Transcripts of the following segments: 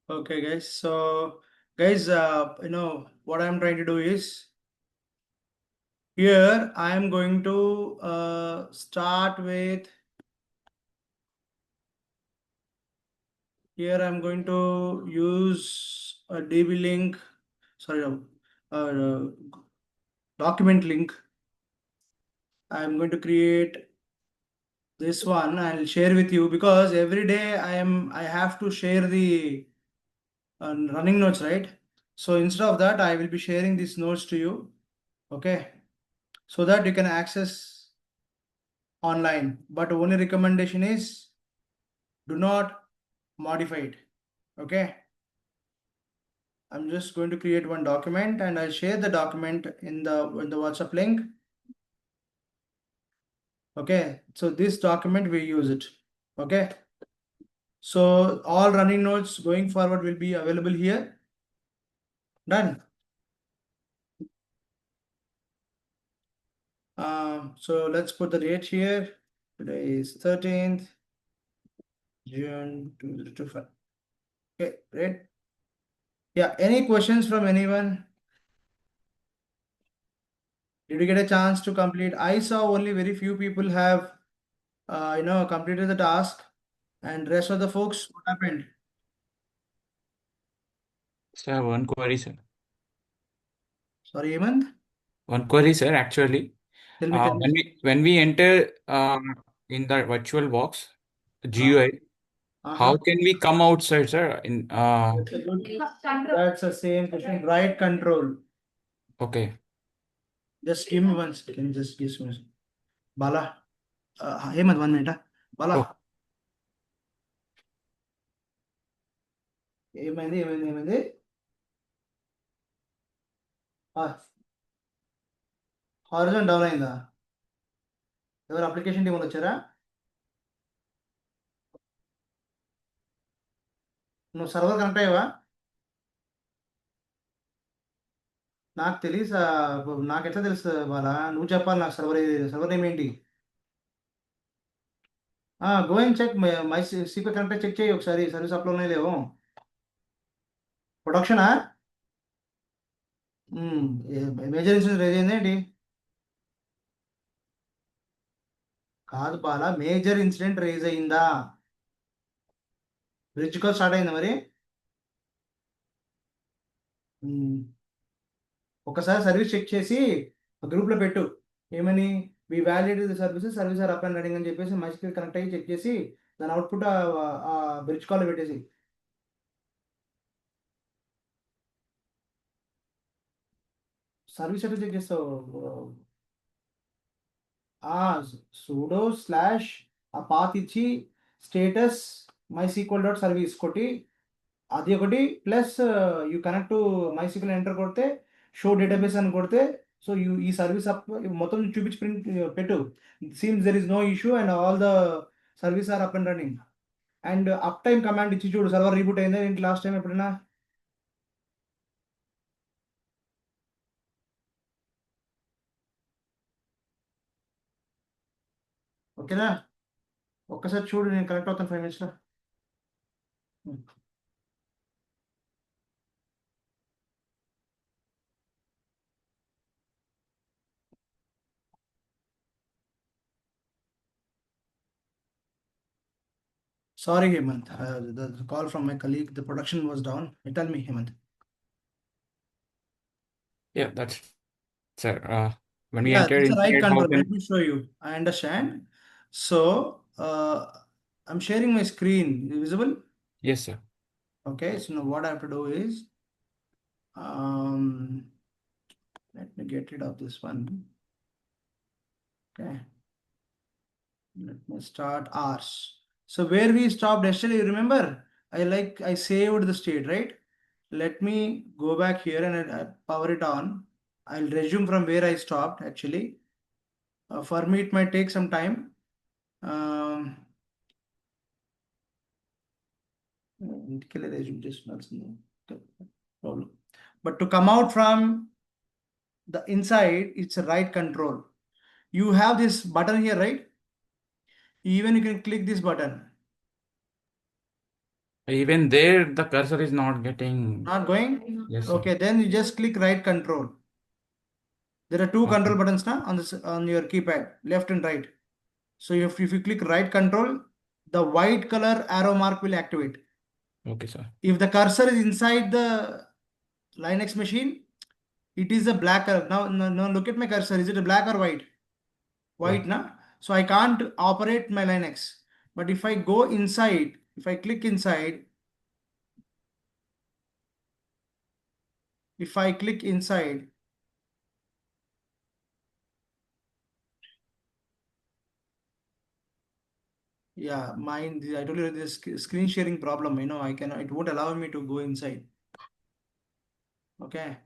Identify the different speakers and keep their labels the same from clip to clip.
Speaker 1: Okay, guys. So, guys, what I'm trying to do is here I am going to start with. Here I'm going to use a DB link. Sorry, document link. I'm going to create this one. I'll share with you because every day I have to share the running notes, right? So instead of that, I will be sharing these notes to you, okay? So that you can access online. But only recommendation is do not modify it, okay? I'm just going to create one document and I'll share the document in the WhatsApp link. Okay, so this document we use it. Okay, so all running notes going forward will be available here. Done. So let's put the date here. Today is 13th June 2025. Okay, great. Yeah, any questions from anyone? Did you get a chance to complete? I saw only very few people have completed the task, and rest of the folks, what happened?
Speaker 2: Sir, one query, sir.
Speaker 1: Sorry, Hemant?
Speaker 2: One query, sir. Actually,
Speaker 1: Tell me, tell me.
Speaker 2: when we enter in the virtual box GUI, how can we come outside, sir?
Speaker 1: That's the same question. Right control.
Speaker 2: Okay.
Speaker 1: Just give me 1 second. Just give me. Bala. Hemant, 1 minute. Bala.
Speaker 2: Oh,
Speaker 1: ఏమైంది Horizon down అయిందా? ఎవరు application team వాళ్ళు వచ్చారా? నువ్వు server connect అయ్యావా? నాకు తెలియదు. నాకు ఎట్లా తెలుసు బాలా? నువ్వు చెప్పాలి నాకు. సర్వర్ నేమ్ ఏంటి? Go and check my CP connect check చేయి ఒకసారి. సర్వీస్ అప్లో ఉన్నాయి లేవు. ప్రొడక్షనా? మేజర్ ఇన్సిడెంట్ రేజ్ అయింది ఏంటి? కాదు బాలా, మేజర్ ఇన్సిడెంట్ రేజ్ అయిందా? బ్రిడ్జ్ కాల్ స్టార్ట్ అయిందా మరి? ఒకసారి సర్వీస్ చెక్ చేసి గ్రూప్లో పెట్టు. ఏమని? We valid service are up and running అని చెప్పేసి మైస్కి కనెక్ట్ అయ్యి చెక్ చేసి దాని అవుట్పుట్ ఆ బ్రిడ్జ్ కాల్లో పెట్టేసి. సర్వీస్ ఎట్లా చెక్ చేస్తావు? సూడో స్లాష్ ఆ పాత్ ఇచ్చి స్టేటస్ MySQL.service కొట్టి అది ఒకటి plus you connect to MySQL enter కొడితే షో డేటాబేస్ అని కొడితే సో ఈ సర్వీస్ అప్ మొత్తం చూపించి ప్రింట్ పెట్టు. Seems there is no issue and all the service are up and running. And uptime command ఇచ్చి చూడు సర్వర్ రీబూట్ అయిందా ఏంటి లాస్ట్ టైం ఎప్పుడైనా? ఓకేనా? ఒక్కసారి చూడు, నేను కనెక్ట్ అవుతాను 5 minutes లో. Sorry, Hemant. The call from my colleague, the production was down. Tell me, Hemant.
Speaker 2: yeah, that's sir. When we
Speaker 1: Yeah,
Speaker 2: entered
Speaker 1: it's a right
Speaker 2: inside, how
Speaker 1: control. Let
Speaker 2: can?
Speaker 1: me show you. I understand. So, I'm sharing my screen. Visible?
Speaker 2: Yes, sir.
Speaker 1: Okay. So now what I have to do is, let me get rid of this one. Okay. Let me start ours. So where we stopped yesterday, you remember? I saved the state, right? Let me go back here and I power it on. I'll resume from where I stopped actually. For me, it might take some time. Resume just not no problem. But to come out from the inside, it's a right control. You have this button here, right? Even you can click this button.
Speaker 2: Even there, the cursor is not getting.
Speaker 1: Not going?
Speaker 2: Yes, sir.
Speaker 1: Okay, then you just click right control. There are two
Speaker 2: Okay.
Speaker 1: control buttons now on this on your keypad, left and right. So if you click right control, the white color arrow mark will activate.
Speaker 2: Okay, sir.
Speaker 1: If the cursor is inside the Linux machine, it is a black color. Now look at my cursor. Is it a black or white? White, na? So I can't operate my Linux. But if I go inside, if I click inside, if I click inside, yeah, mine, I told you this screen sharing problem, I cannot, it won't allow me to go inside. Okay.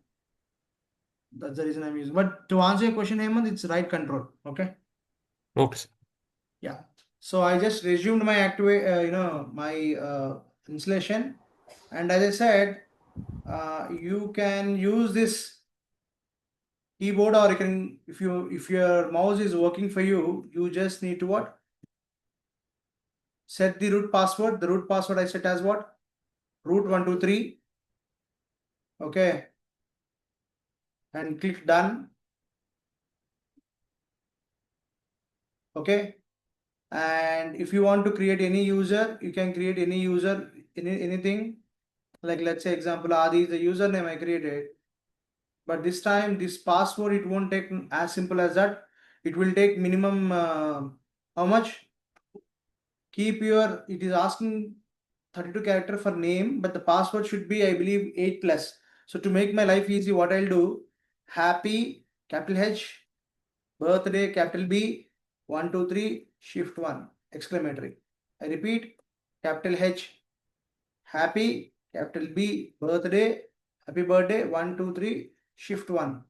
Speaker 1: That's the reason I'm using. But to answer your question, Hemant, it's right control. Okay.
Speaker 2: Okay, sir.
Speaker 1: Yeah. So I just resumed my my installation, and as I said, you can use this keyboard, or you can, if your mouse is working for you, you just need to what? Set the root password. The root password I set as what? Root123. Okay. And click done. Okay. And if you want to create any user, you can create any user, anything. Like let's say example, Adi is the username I created. But this time this password, it won't take as simple as that. It will take minimum how much? It is asking 32 character for name, but the password should be, I believe, 8 plus. So to make my life easy, what I'll do, happy, capital H, birthday, capital B, 123, shift 1, exclamatory. I repeat, capital H, happy, capital B, birthday, happy birthday, 123, shift 1,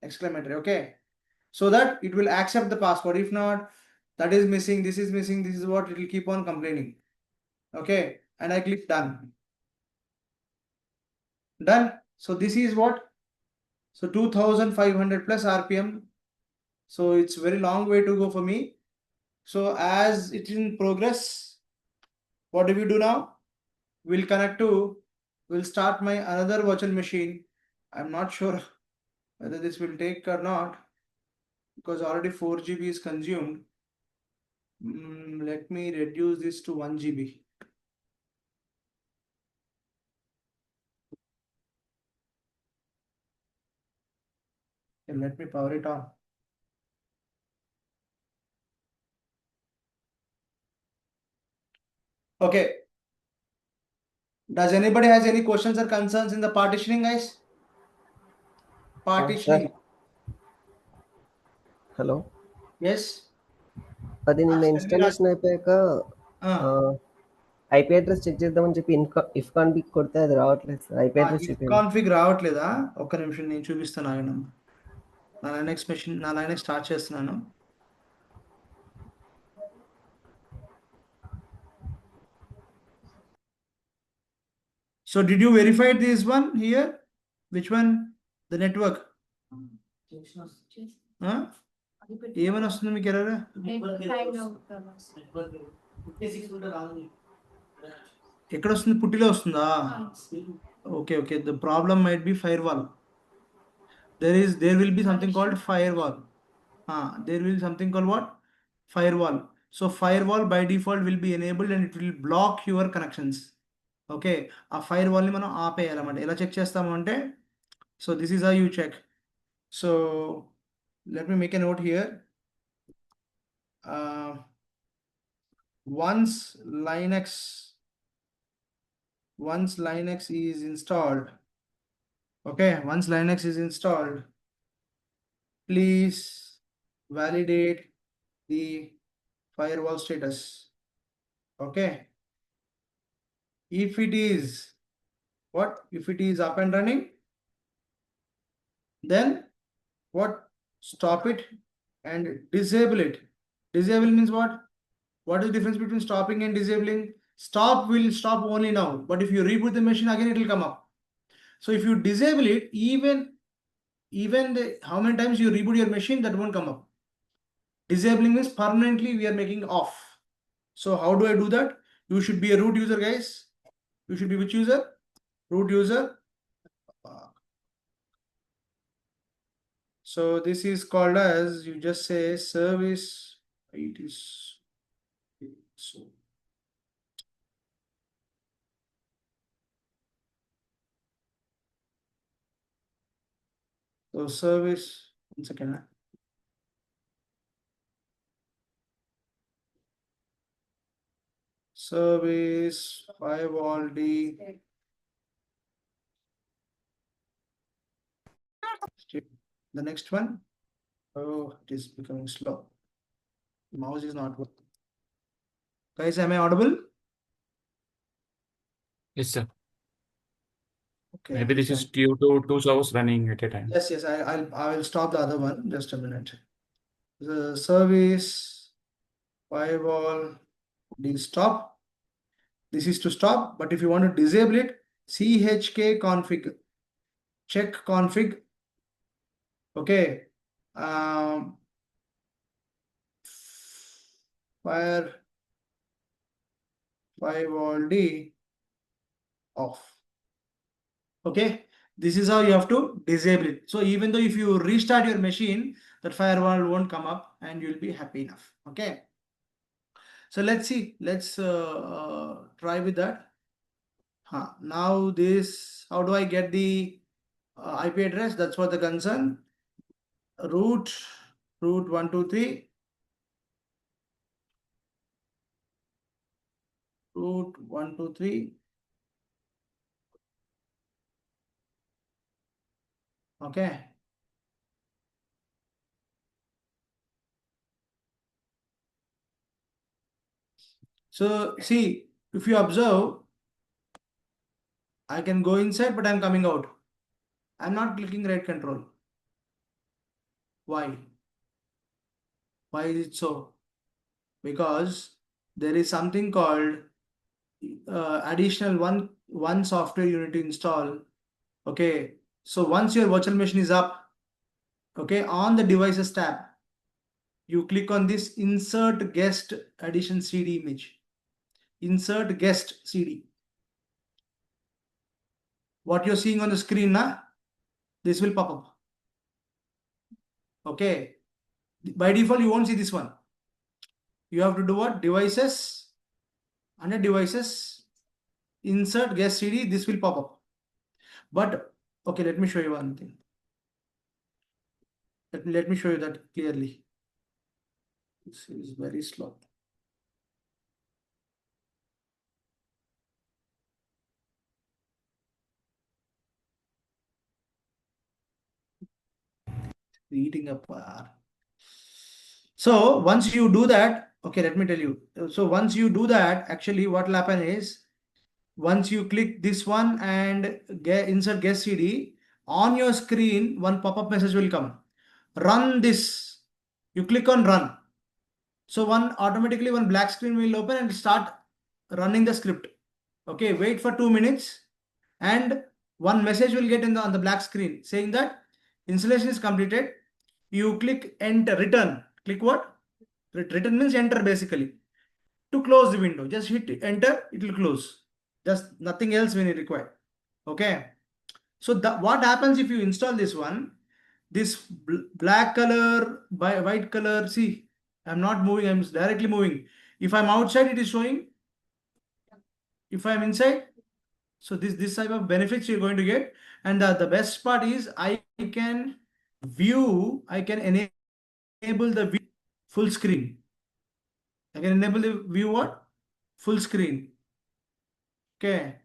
Speaker 1: exclamatory. Okay. So that it will accept the password. If not, that is missing, this is missing, this is what it will keep on complaining. Okay. And I click done. Done. So this is what? So 2500 plus RPM. So it's very long way to go for me. So as it's in progress, what do we do now? We'll start my another virtual machine. I'm not sure whether this will take or not, because already 4 GB is consumed. Let me reduce this to 1 GB. And let me power it on. Okay. Does anybody has any questions or concerns in the partitioning, guys? Partitioning.
Speaker 3: Hello
Speaker 1: Yes.
Speaker 3: అది నిన్న
Speaker 1: Ask
Speaker 3: installation అయిపోయాక IP address check చేద్దామని చెప్పి if config కొడితే అది రావట్లేదు sir. IP address చూపించండి.
Speaker 1: Config రావట్లేదా? ఒక్క నిమిషం నేను చూపిస్తాను, ఆగండి. నా లైనక్స్ స్టార్ట్ చేస్తున్నాను. So did you verify this one here? Which one? The network. ఏమని వస్తుంది మీకు ఎర్రర్? ఎక్కడ వస్తుంది? పుట్టిలో వస్తుందా? Okay okay, the problem might be firewall. There will be something called firewall. There will be something called what? Firewall. So firewall by default will be enabled and it will block your connections. Okay, ఆ ఫైర్వాల్ని మనం ఆపేయాలన్నమాట. ఎలా check చేస్తాము అంటే, so this is how you check. So let me make a note here. Once Linux is installed, okay, once Linux is installed, please validate the firewall status. Okay, if it is up and running, then what? Stop it and disable it. Disable means what? What is the difference between stopping and disabling? Stop will stop only now, but if you reboot the machine again, it will come up. So if you disable it, even how many times you reboot your machine, that won't come up. Disabling means permanently we are making off. So how do I do that? You should be a root user, guys. You should be which user? Root user. So this is called as, you just say service. It is so. So service, 1 second. Service firewall D. The next one. Oh, it is becoming slow. Mouse is not working. Guys, am I audible?
Speaker 2: Yes, sir.
Speaker 1: Okay.
Speaker 2: Maybe this is due to 2 servers running at a time.
Speaker 1: Yes, I will stop the other one. Just a minute. The service firewall D stop. This is to stop, but if you want to disable it, chk config, check config. Okay. Firewall D off. Okay. This is how you have to disable it. So even though if you restart your machine, that firewall won't come up and you'll be happy enough. Okay. So let's see. Let's try with that. Now this, how do I get the IP address? That's what the concern. Root 123. Root 123. Okay. So see, if you observe, I can go inside, but I'm coming out. I'm not clicking right control. Why? Why is it so? Because there is something called additional one software you need to install. Okay. So once your virtual machine is up, okay, on the devices tab, you click on this insert guest addition CD image. Insert guest CD. What you're seeing on the screen now, this will pop up. Okay. By default, you won't see this one. You have to do what? Devices. Under devices, insert guest CD, this will pop up. But okay, let me show you one thing. Let me show you that clearly. This is very slow. Eating up. So once you do that, okay, let me tell you. So once you do that, actually what will happen is, once you click this one and insert guest CD, on your screen, one pop-up message will come. Run this. You click on run. So automatically one black screen will open and start running the script. Okay, wait for 2 minutes and one message will get on the black screen saying that installation is completed. You click enter, return. Click what? Return means enter basically. To close the window, just hit enter, it will close. Just nothing else when you require. Okay. So what happens if you install this one? This black color by white color, see, I'm not moving, I'm directly moving. If I'm outside, it is showing. If I'm inside, so this type of benefits you're going to get. And the best part is I can enable the view full screen. I can enable the view what? Full screen. Okay.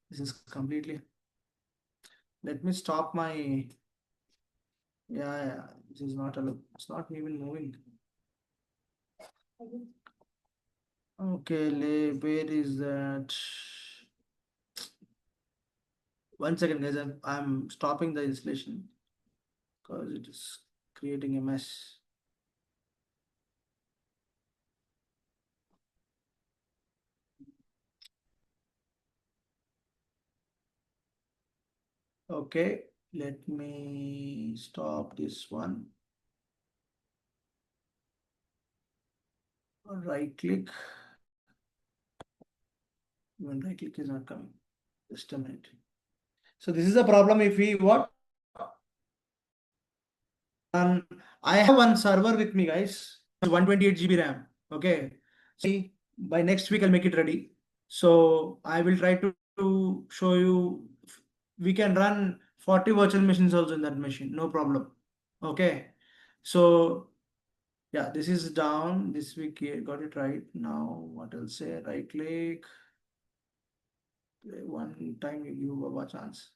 Speaker 1: This is completely. Let me stop my. Yeah. This is not allowed. It's not even moving. Okay, where is that? 1 second, guys. I'm stopping the installation because it is creating a mess. Okay, let me stop this one. Right click, Even right click is not coming. Just a minute. So this is the problem if we what? I have one server with me, guys. 128 GB RAM. Okay. See, by next week I'll make it ready. So I will try to show you. We can run 40 virtual machines also in that machine. No problem. Okay. So yeah, this is down. This week got it right. Now what I'll say, right click. One time you give a chance.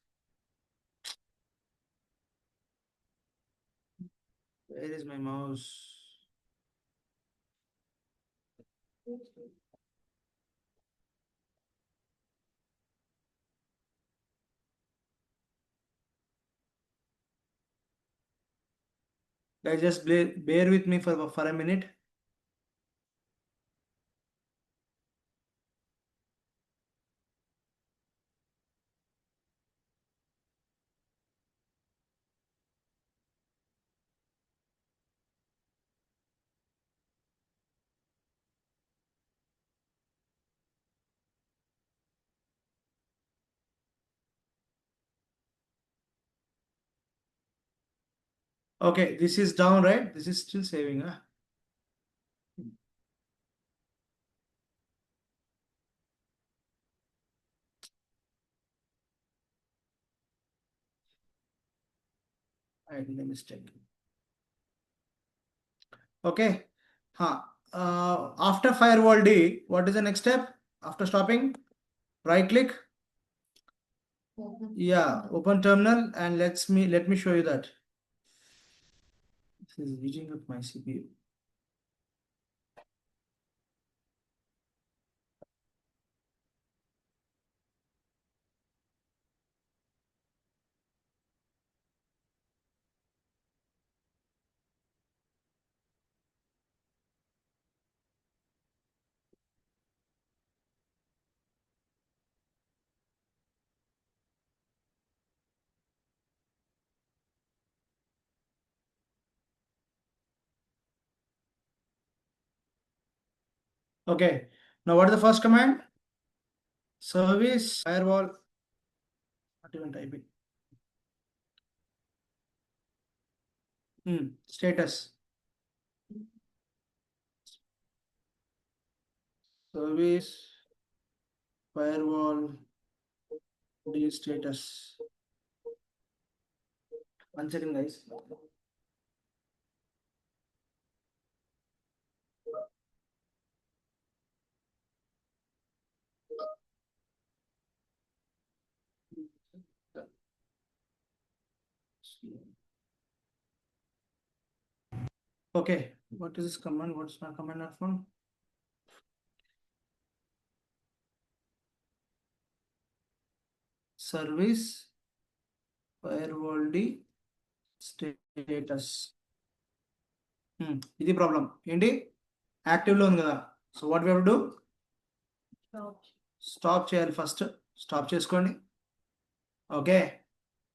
Speaker 1: Where is my mouse? Guys, just bear with me for a minute. Okay, this is down, right? This is still saving, huh? I did a mistake. Okay. After firewall D, what is the next step? After stopping, right click. Yeah, open terminal and let me show you that. This is using up my CPU. Okay. Now what is the first command? Service firewall. Not even typing. Status. Service firewall D status. One second, guys. Okay, what is this command? What's my command from? Service firewall D status. ఇది problem ఏంటి యాక్టివ్లో ఉంది కదా so what we have to do stop చేయాలి first stop చేసుకోండి okay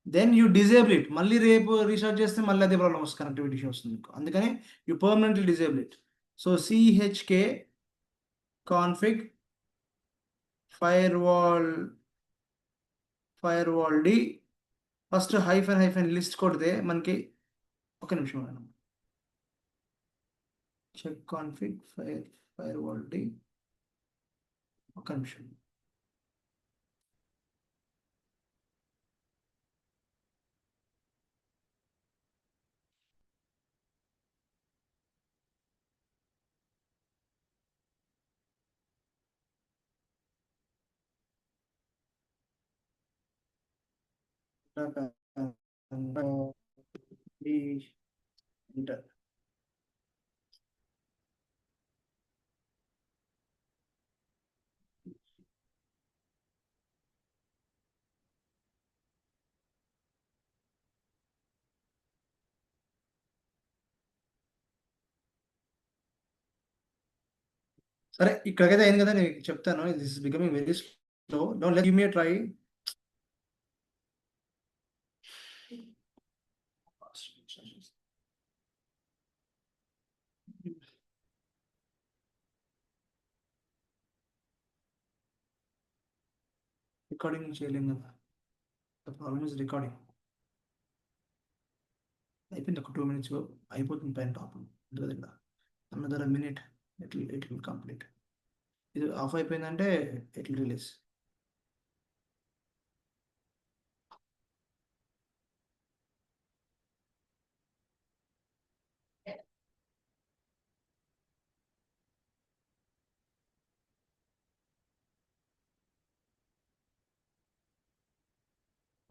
Speaker 1: then you disable it మళ్ళీ రేపు restart చేస్తే మళ్ళీ అదే ప్రాబ్లం వస్తుంది కనెక్టివిటీ ఇష్యూ వస్తుంది మీకు అందుకని you permanently disable it so CHK config firewall D first hyphen list కొడితే మనకి ఒక నిమిషం madam check config firewall D ఒక నిమిషం enter. సరే ఇక్కడికైతే అయింది కదా నేను చెప్తాను this is becoming very slow don't let give me try recording చేయలేం కదా. The problem is recording. అయిపోయింది, ఒక 2 minutes అయిపోతుంది పైన టాప్ దగ్గర. Another minute it will complete. ఇది ఆఫ్ అయిపోయిందంటే it will release.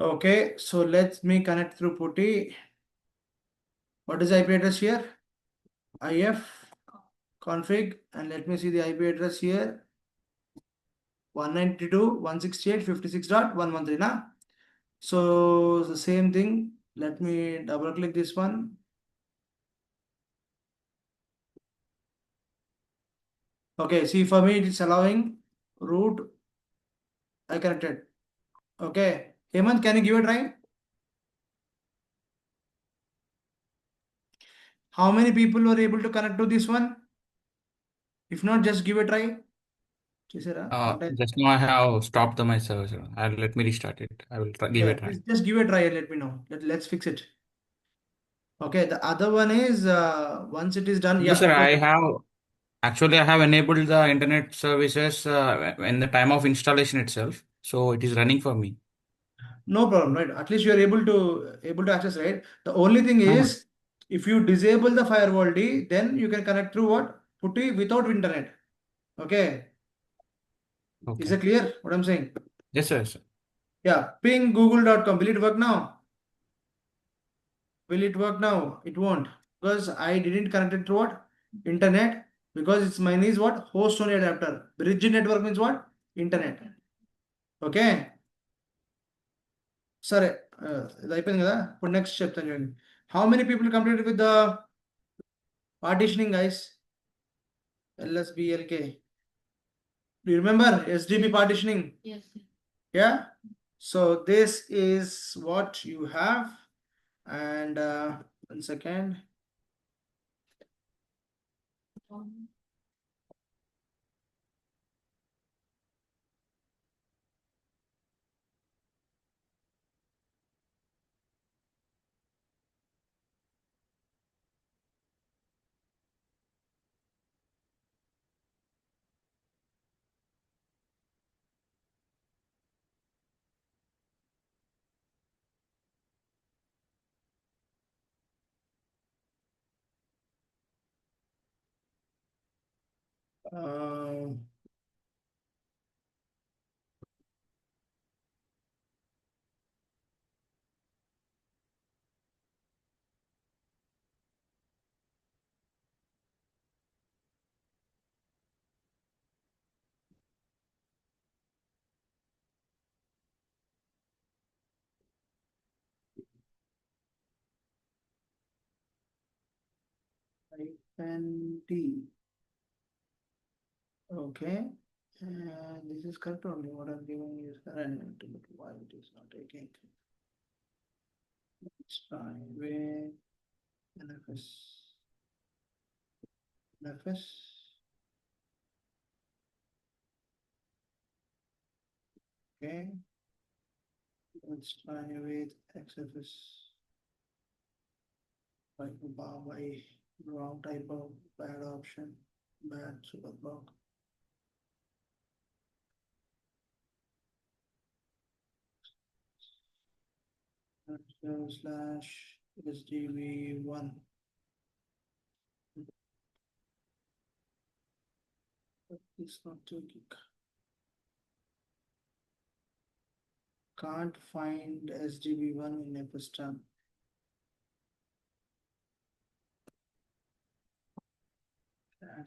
Speaker 1: Okay, so let me connect through Putty. What is IP address here? IF config, and let me see the IP address here. 192.168.56.113, na? So the same thing. Let me double click this one. Okay, see, for me it's allowing root. I connected. Okay, Hemant, can you give a try? How many people were able to connect to this one? If not, just give a try. Chesera, one time.
Speaker 2: Just now I have stopped my server. Sir. Let me restart it. I will give
Speaker 1: Yeah,
Speaker 2: it a try.
Speaker 1: just give a try and let me know. Let's fix it. Okay, the other one is once it is done.
Speaker 2: Yes,
Speaker 1: Yeah,
Speaker 2: sir.
Speaker 1: go
Speaker 2: I
Speaker 1: ahead.
Speaker 2: have actually I have enabled the internet services in the time of installation itself, so it is running for me.
Speaker 1: No problem, right? At least you are able to access, right? The only thing is, if you disable the firewall D, then you can connect through what? Putty without internet. Okay.
Speaker 2: Okay.
Speaker 1: Is it clear what I'm saying?
Speaker 2: Yes, sir. Yes, sir.
Speaker 1: Yeah, ping google.com. Will it work now? Will it work now? It won't, because I didn't connect it through what? Internet, because it's mine is what? Host only adapter. Bridge network means what? Internet. Okay. Sorry, ఇది అయిపోయింది కదా. ఇప్పుడు next చెప్తాను చూడండి. How many people completed with the partitioning, guys? LSBLK. Do you remember SDB partitioning?
Speaker 4: Yes.
Speaker 1: Yeah. So this is what you have. And 1 second. -T. Okay. This is correct only. What I'm giving is correct, but why it is not taking? Let's try with NFS. NFS. Okay. Let's try with XFS. By wrong type of bad option. Bad super block. Slash SDV1. It's not taking. Can't find SDV1 in Epistem.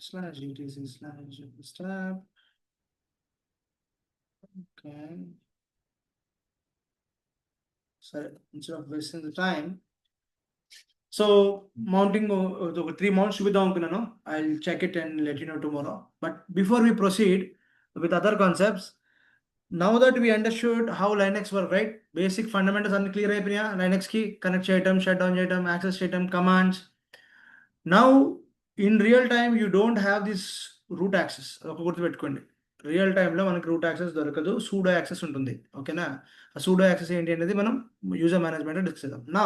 Speaker 1: Slash etc slash Epistem. Okay. So instead of wasting the time, so mounting 3 mounts with the I'll check it and let you know tomorrow. But before we proceed with other concepts, now that we understood how Linux works, right? Basic fundamentals are clear. Linux key connect item, shutdown item, access item, commands. Now in real time, you don't have this root access. Real టైంలో మనకి route access దొరకదు, pseudo access ఉంటుంది. ఓకేనా? ఆ pseudo access ఏంటి అనేది మనం user management discuss చేద్దాం. నా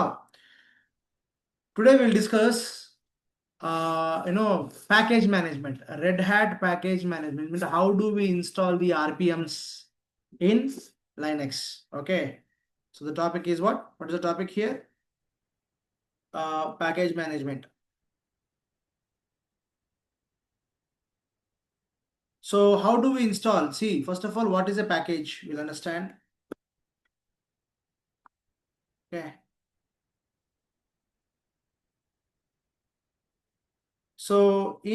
Speaker 1: today will discuss package management, Red Hat package management. How do we install the RPMs in Linux? Okay, so the topic is what is the topic here? Package management. So how do we install? See, first of all, what is a package? We'll understand. Okay, so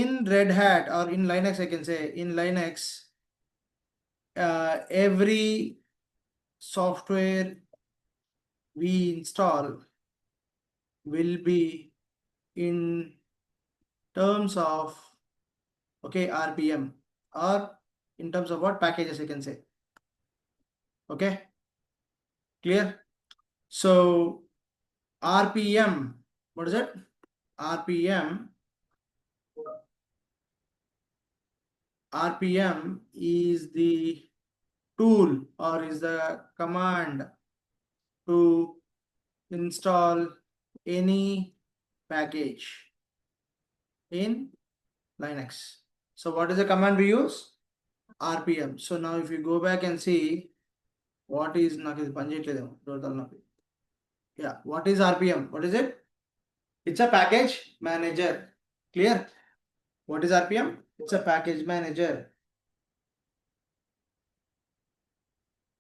Speaker 1: in Red Hat or in Linux, I can say in Linux, every software we install will be in terms of, okay, RPM, or in terms of what packages you can say. Okay, clear? So RPM, what is it? RPM is the tool or is the command to install any package in Linux. So what is the command we use? RPM. So now if you go back and see what is, yeah, what is RPM? What is it? It's a package manager. Clear? What is RPM? It's a package manager.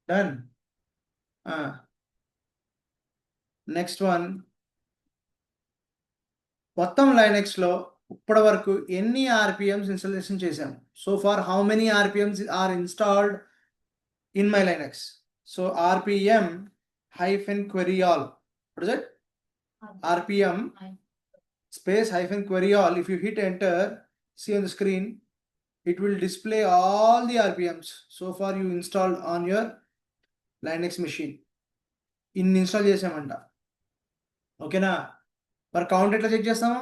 Speaker 1: Done. Next one. మొత్తం Linux లో ఇప్పటి వరకు ఎన్ని RPMs installation చేశాం? So far how many RPMs are installed in my Linux? So RPM hyphen query all. What is it? RPM space hyphen query all. If you hit enter, see on the screen, it will display all the RPMs so far you installed on your Linux machine. ఇన్ని install చేసామంట. ఓకేనా? మరి count ఎట్లా check చేస్తాము?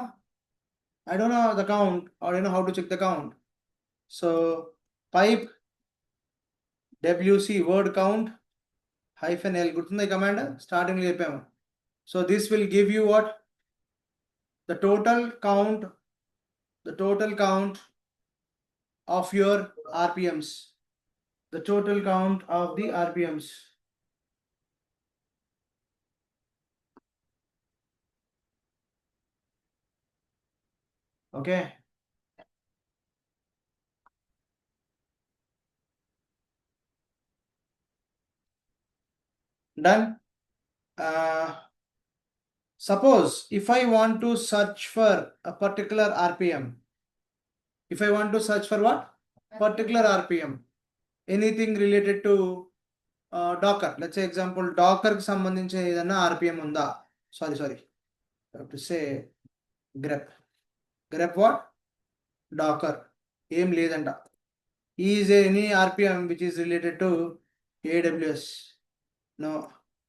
Speaker 1: I don't know the count, or I know how to check the count. So pipe wc word count hyphen l, గుర్తుందా ఈ command? Starting లో చెప్పాము. So this will give you what? The total count of your RPMs. The total count of the RPMs. Okay. Done. Suppose if I want to search for a particular RPM, if I want to search for what? Particular RPM, anything related to Docker. Let's say example, Docker కి సంబంధించిన ఏదైనా RPM ఉందా? Sorry. I have to say grep. Grep what? Docker. ఏం లేదంట. Is there any RPM which is related to AWS? No.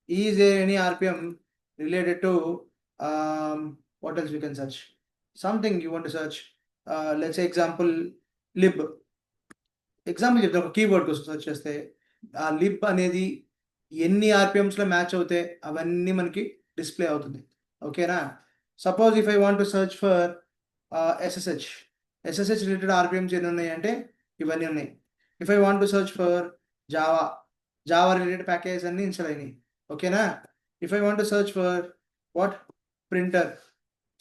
Speaker 1: Is there any RPM related to what else we can search? Something you want to search. Let's say example lib. Example చెప్తే ఒక keyword కోసం search చేస్తే ఆ lib అనేది ఎన్ని RPMs లో match అవుతే అవన్నీ మనకి డిస్ప్లే అవుతుంది. ఓకేనా? Suppose if I want to search for SSH related RPMs ఎన్ని ఉన్నాయి అంటే ఇవన్నీ ఉన్నాయి. If I want to search for Java related packages అన్ని ఇన్స్టాల్ అయినాయి. ఓకేనా? If I want to search for what? Printer.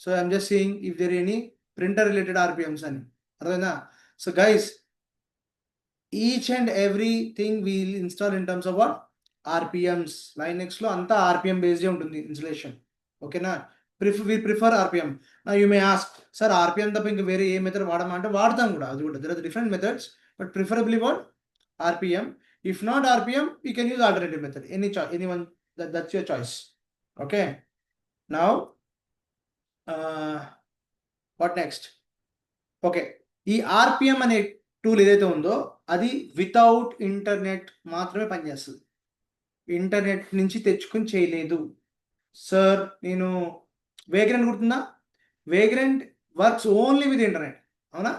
Speaker 1: So I'm just seeing if there any printer related RPMs అని. అర్థమైందా? So guys, each and everything we'll install in terms of what? RPMs. Linux లో అంతా RPM based ఉంటుంది installation. ఓకేనా? we prefer RPM. Now you may ask, sir, RPM తప్ప ఇంకా వేరే ఏ method వాడమా అంటే వాడతాం కూడా, అది కూడా. There are different methods, but preferably what? RPM. If not RPM, you can use alternative method. Anyone, that's your choice. Okay. Now what next? Okay. ఈ RPM అనే టూల్ ఏదైతే ఉందో అది వితౌట్ ఇంటర్నెట్ మాత్రమే పనిచేస్తుంది. ఇంటర్నెట్ నుంచి తెచ్చుకుని చేయలేదు. సార్, నేను వేగ్రెంట్ గుర్తుందా? వేగ్రెంట్ వర్క్స్ ఓన్లీ విత్ ఇంటర్నెట్. అవునా?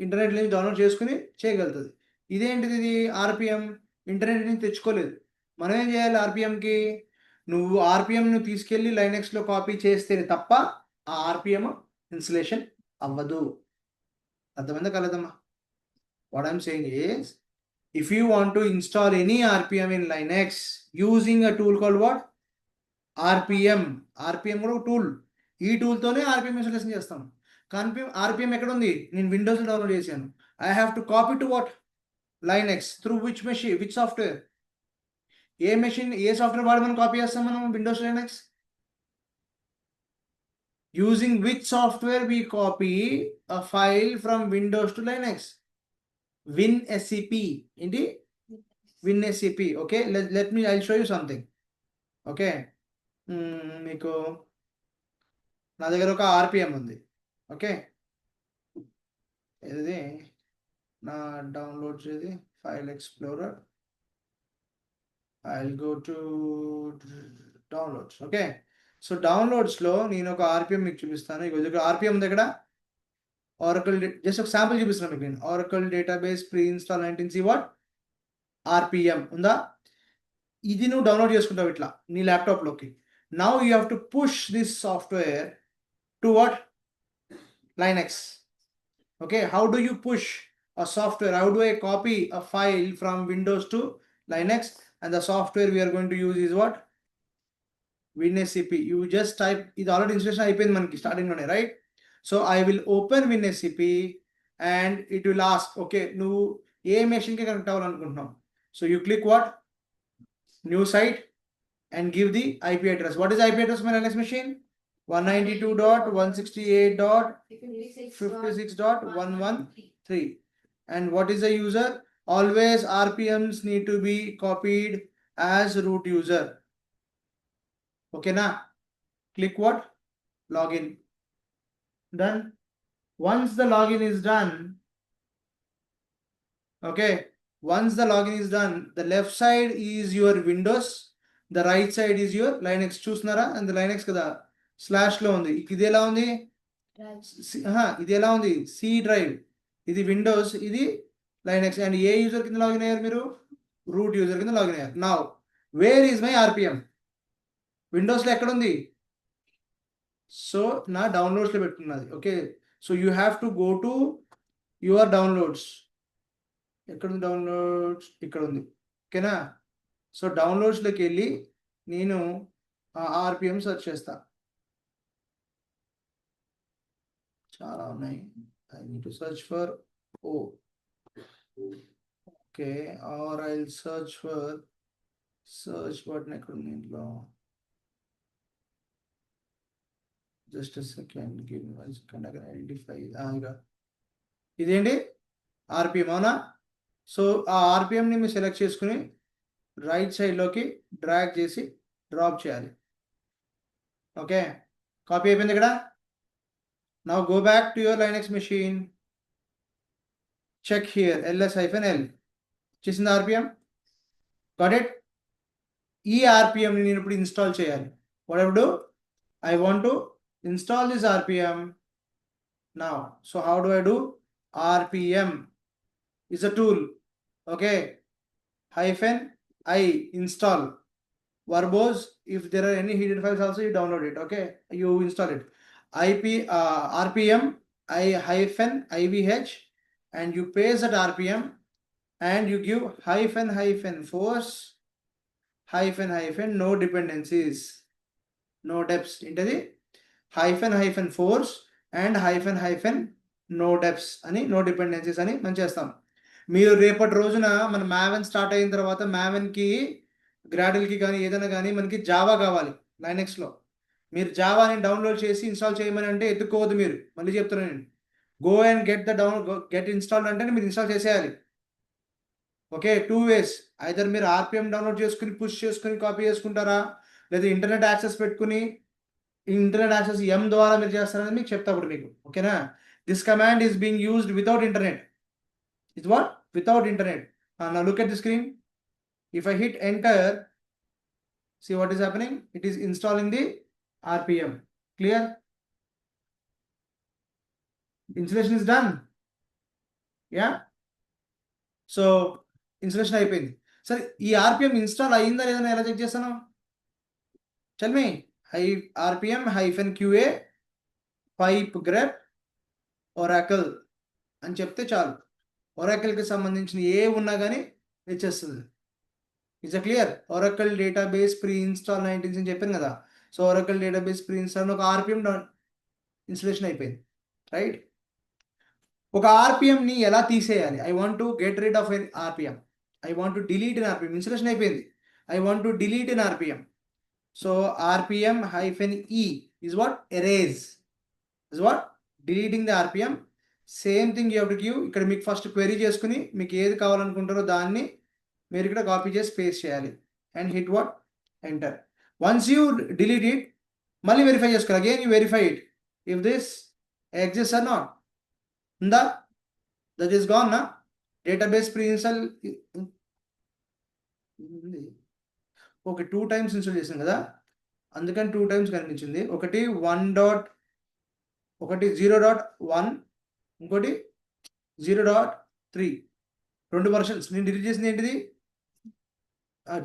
Speaker 1: ఇంటర్నెట్ నుంచి డౌన్లోడ్ చేసుకుని చేయగలుగుతుంది. ఇదేంటిది ఇది ఆర్పిఎం ఇంటర్నెట్ నుంచి తెచ్చుకోలేదు. మనం ఏం చేయాలి ఆర్పిఎంకి? నువ్వు ఆర్పిఎంను తీసుకెళ్ళి లైనెక్స్లో కాపీ చేస్తేనే తప్ప ఆ ఆర్పిఎం ఇన్స్టలేషన్ అవ్వదు. అర్థమైందా కలదమ్మా? What I'm saying is, if you want to install any RPM in Linux using a tool called what? RPM. RPM కూడా ఒక టూల్. ఈ టూల్తోనే ఆర్పిఎం ఇన్స్టాలేషన్ చేస్తాను. కానీ ఆర్పిఎం ఎక్కడ ఉంది? నేను విండోస్లో డౌన్లోడ్ చేశాను. I have to copy to what? Linux. Through which machine, which software? ఏ మెషిన్, ఏ సాఫ్ట్వేర్ వాడి మనం కాపీ చేస్తాం మనం Windows Linux? Using which software we copy a file from Windows to Linux? WinSCP. ఏంటి? WinSCP. Okay, let me, I'll show you something. Okay, మీకు నా దగ్గర ఒక ఆర్పిఎం ఉంది. ఓకే, ఇది నా డౌన్లోడ్ చేది file explorer. I will go to downloads. Okay, so డౌన్లోడ్స్లో నేను ఒక ఆర్పిఎం మీకు చూపిస్తాను. ఇక ఆర్పిఎం ఉంది ఇక్కడ. ఆరకల్, జస్ట్ ఒక శాంపుల్ చూపిస్తున్నాను మీకు నేను. Oracle database pre install 19C what RPM ఉందా? ఇది నువ్వు డౌన్లోడ్ చేసుకుంటావు ఇట్లా నీ ల్యాప్టాప్లోకి. Now you have to push this software to what? Linux. Okay, how do you push a software? How do I copy a file from Windows to Linux? And the software we are going to use is what? WinSCP. You just type, ఇది already installation అయిపోయింది మనకి స్టార్టింగ్లోనే, right? So I will open WinSCP and it will ask, okay, నువ్వు ఏ మెషిన్కి connect అవ్వాలనుకుంటున్నావు? So you click what? New site and give the IP address. What is IP address of my Linux machine? 192.168.56.113. And what is the user? Always RPMs need to be copied as root user. Okay, na? Click what? Login. Done. Once the login is done, okay, once the login is done, the left side is your Windows, the right side is your Linux. చూస్తున్నారా? and the Linux కదా slash లో ఉంది. ఇది ఎలా ఉంది? ఇది ఎలా ఉంది? C drive. ఇది విండోస్, ఇది లైనెక్స్. అండ్ ఏ యూజర్ కింద లాగిన్ అయ్యారు మీరు? రూట్ యూజర్ కింద లాగిన్ అయ్యారు. Now where is my RPM? విండోస్లో ఎక్కడ ఉంది? సో నా డౌన్లోడ్స్లో పెట్టుకున్నది. Okay, so you have to go to your downloads. ఎక్కడ ఉంది డౌన్లోడ్స్? ఇక్కడ ఉంది. ఓకేనా? సో డౌన్లోడ్స్లోకి వెళ్ళి నేను ఆర్పిఎం సెర్చ్ చేస్తా. చాలా ఉన్నాయి. I need to search for ఓ. Okay, or I will search for search button ఎక్కడ ఉంది ఇంట్లో? Just second, give me 1 second. I can identify. ఇదేంటి? ఆర్పిఎం, అవునా? సో ఆ ఆర్పిఎంని మీరు సెలెక్ట్ చేసుకుని రైట్ సైడ్లోకి డ్రాగ్ చేసి డ్రాప్ చేయాలి. ఓకే, కాపీ అయిపోయింది ఇక్కడ. Now go back to your Linux machine. Check here, ls-l. చేసింది ఆర్పిఎం. Got it? ఈ ఆర్పిఎం నేను ఇప్పుడు ఇన్స్టాల్ చేయాలి. What I do? I want to install this RPM now. So how do I do? RPM is a tool. Okay. -i install. Verbose. If there are any hidden files also, you download it. Okay, you install it. RPM -ivh, and you paste that RPM and you give -force -no dependencies, no depths. Intadi -force and -no depths అని no dependencies అని మనం చేస్తాం. మీరు రేపటి రోజున మన Maven start అయిన తర్వాత మావెన్కి గ్రాడిల్కి కానీ ఏదైనా కానీ మనకి జావా కావాలి లైనెక్స్లో. మీరు జావాని డౌన్లోడ్ చేసి ఇన్స్టాల్ చేయమని అంటే ఎత్తుకోవద్దు. మీరు మళ్ళీ చెప్తున్నాను నేను, గో అండ్ గెట్ ఇన్స్టాల్డ్ అంటే మీరు ఇన్స్టాల్ చేసేయాలి. Okay, 2 ways. ఐదర్ మీరు ఆర్పిఎం డౌన్లోడ్ చేసుకుని పుష్ చేసుకుని కాపీ చేసుకుంటారా, లేదా ఇంటర్నెట్ యాక్సెస్ పెట్టుకుని ఇంటర్నెట్ యాక్సెస్ ఎం ద్వారా మీరు చేస్తారని మీకు చెప్తా ఇప్పుడు మీకు. ఓకేనా? This command is being used without internet. It's what? Without internet. Now look at the screen. If I hit enter, see what is happening? It is installing the RPM. Clear? Installation is done. Yeah. So installation అయిపోయింది. సరే ఈ RPM install అయిందా లేదా ఎలా check చేస్తాను? Tell me. RPM -QA pipe grep oracle అని చెప్తే చాలు. ఒరాకిల్కి సంబంధించిన ఏ ఉన్నా కానీ వచ్చేస్తుంది. It's clear. Oracle database pre install 19 అని చెప్పాను కదా. So Oracle database pre install ఒక ఆర్పిఎం ఇన్స్టలేషన్ అయిపోయింది, రైట్? ఒక ఆర్పిఎంని ఎలా తీసేయాలి? I want to get rid of an RPM. I want to delete an RPM. Installation అయిపోయింది. I want to delete an RPM. So RPM-E is what? Erase. Is what? Deleting the RPM. Same thing you have to give. ఇక్కడ మీకు first query చేసుకుని మీకు ఏది కావాలనుకుంటారో దాన్ని మీరు ఇక్కడ copy చేసి పేస్ట్ చేయాలి and hit what? Enter. Once you delete it మళ్ళీ వెరిఫై చేసుకోవాలి. Again you verify it if this exist are not. ఉందా? దట్ ఈస్ గాన్ నా. Database pre install okay 2 times install చేసాం కదా, అందుకని 2 times కనిపించింది. ఒకటి 0.1, ఇంకోటి 0.3. 2 versions. నేను డిలీట్ చేసింది ఏంటిది?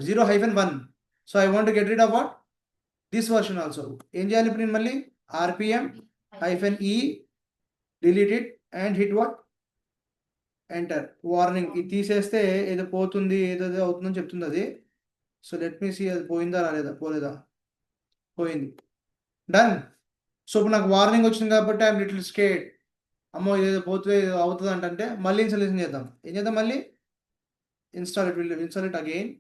Speaker 1: 0-1. So I want get rid of what? This version also. ఏం చేయాలి ఇప్పుడు నేను మళ్ళీ? RPM-E delete it and hit what? Enter. Warning. ఇది తీసేస్తే ఏదో పోతుంది ఏదో అవుతుందని చెప్తుంది అది. సో లెట్ మీ సీ అది పోయిందా రాలేదా? పోలేదా? పోయింది. డన్. సో ఇప్పుడు నాకు వార్నింగ్ వచ్చింది కాబట్టి ఐఎమ్ లిటిల్ స్కేడ్. అమ్మో ఏదో పోతుంది ఏదో అవుతుంది అంటే మళ్ళీ ఇన్స్టాలేషన్ చేద్దాం. ఏం చేద్దాం? మళ్ళీ install it. Will install it again.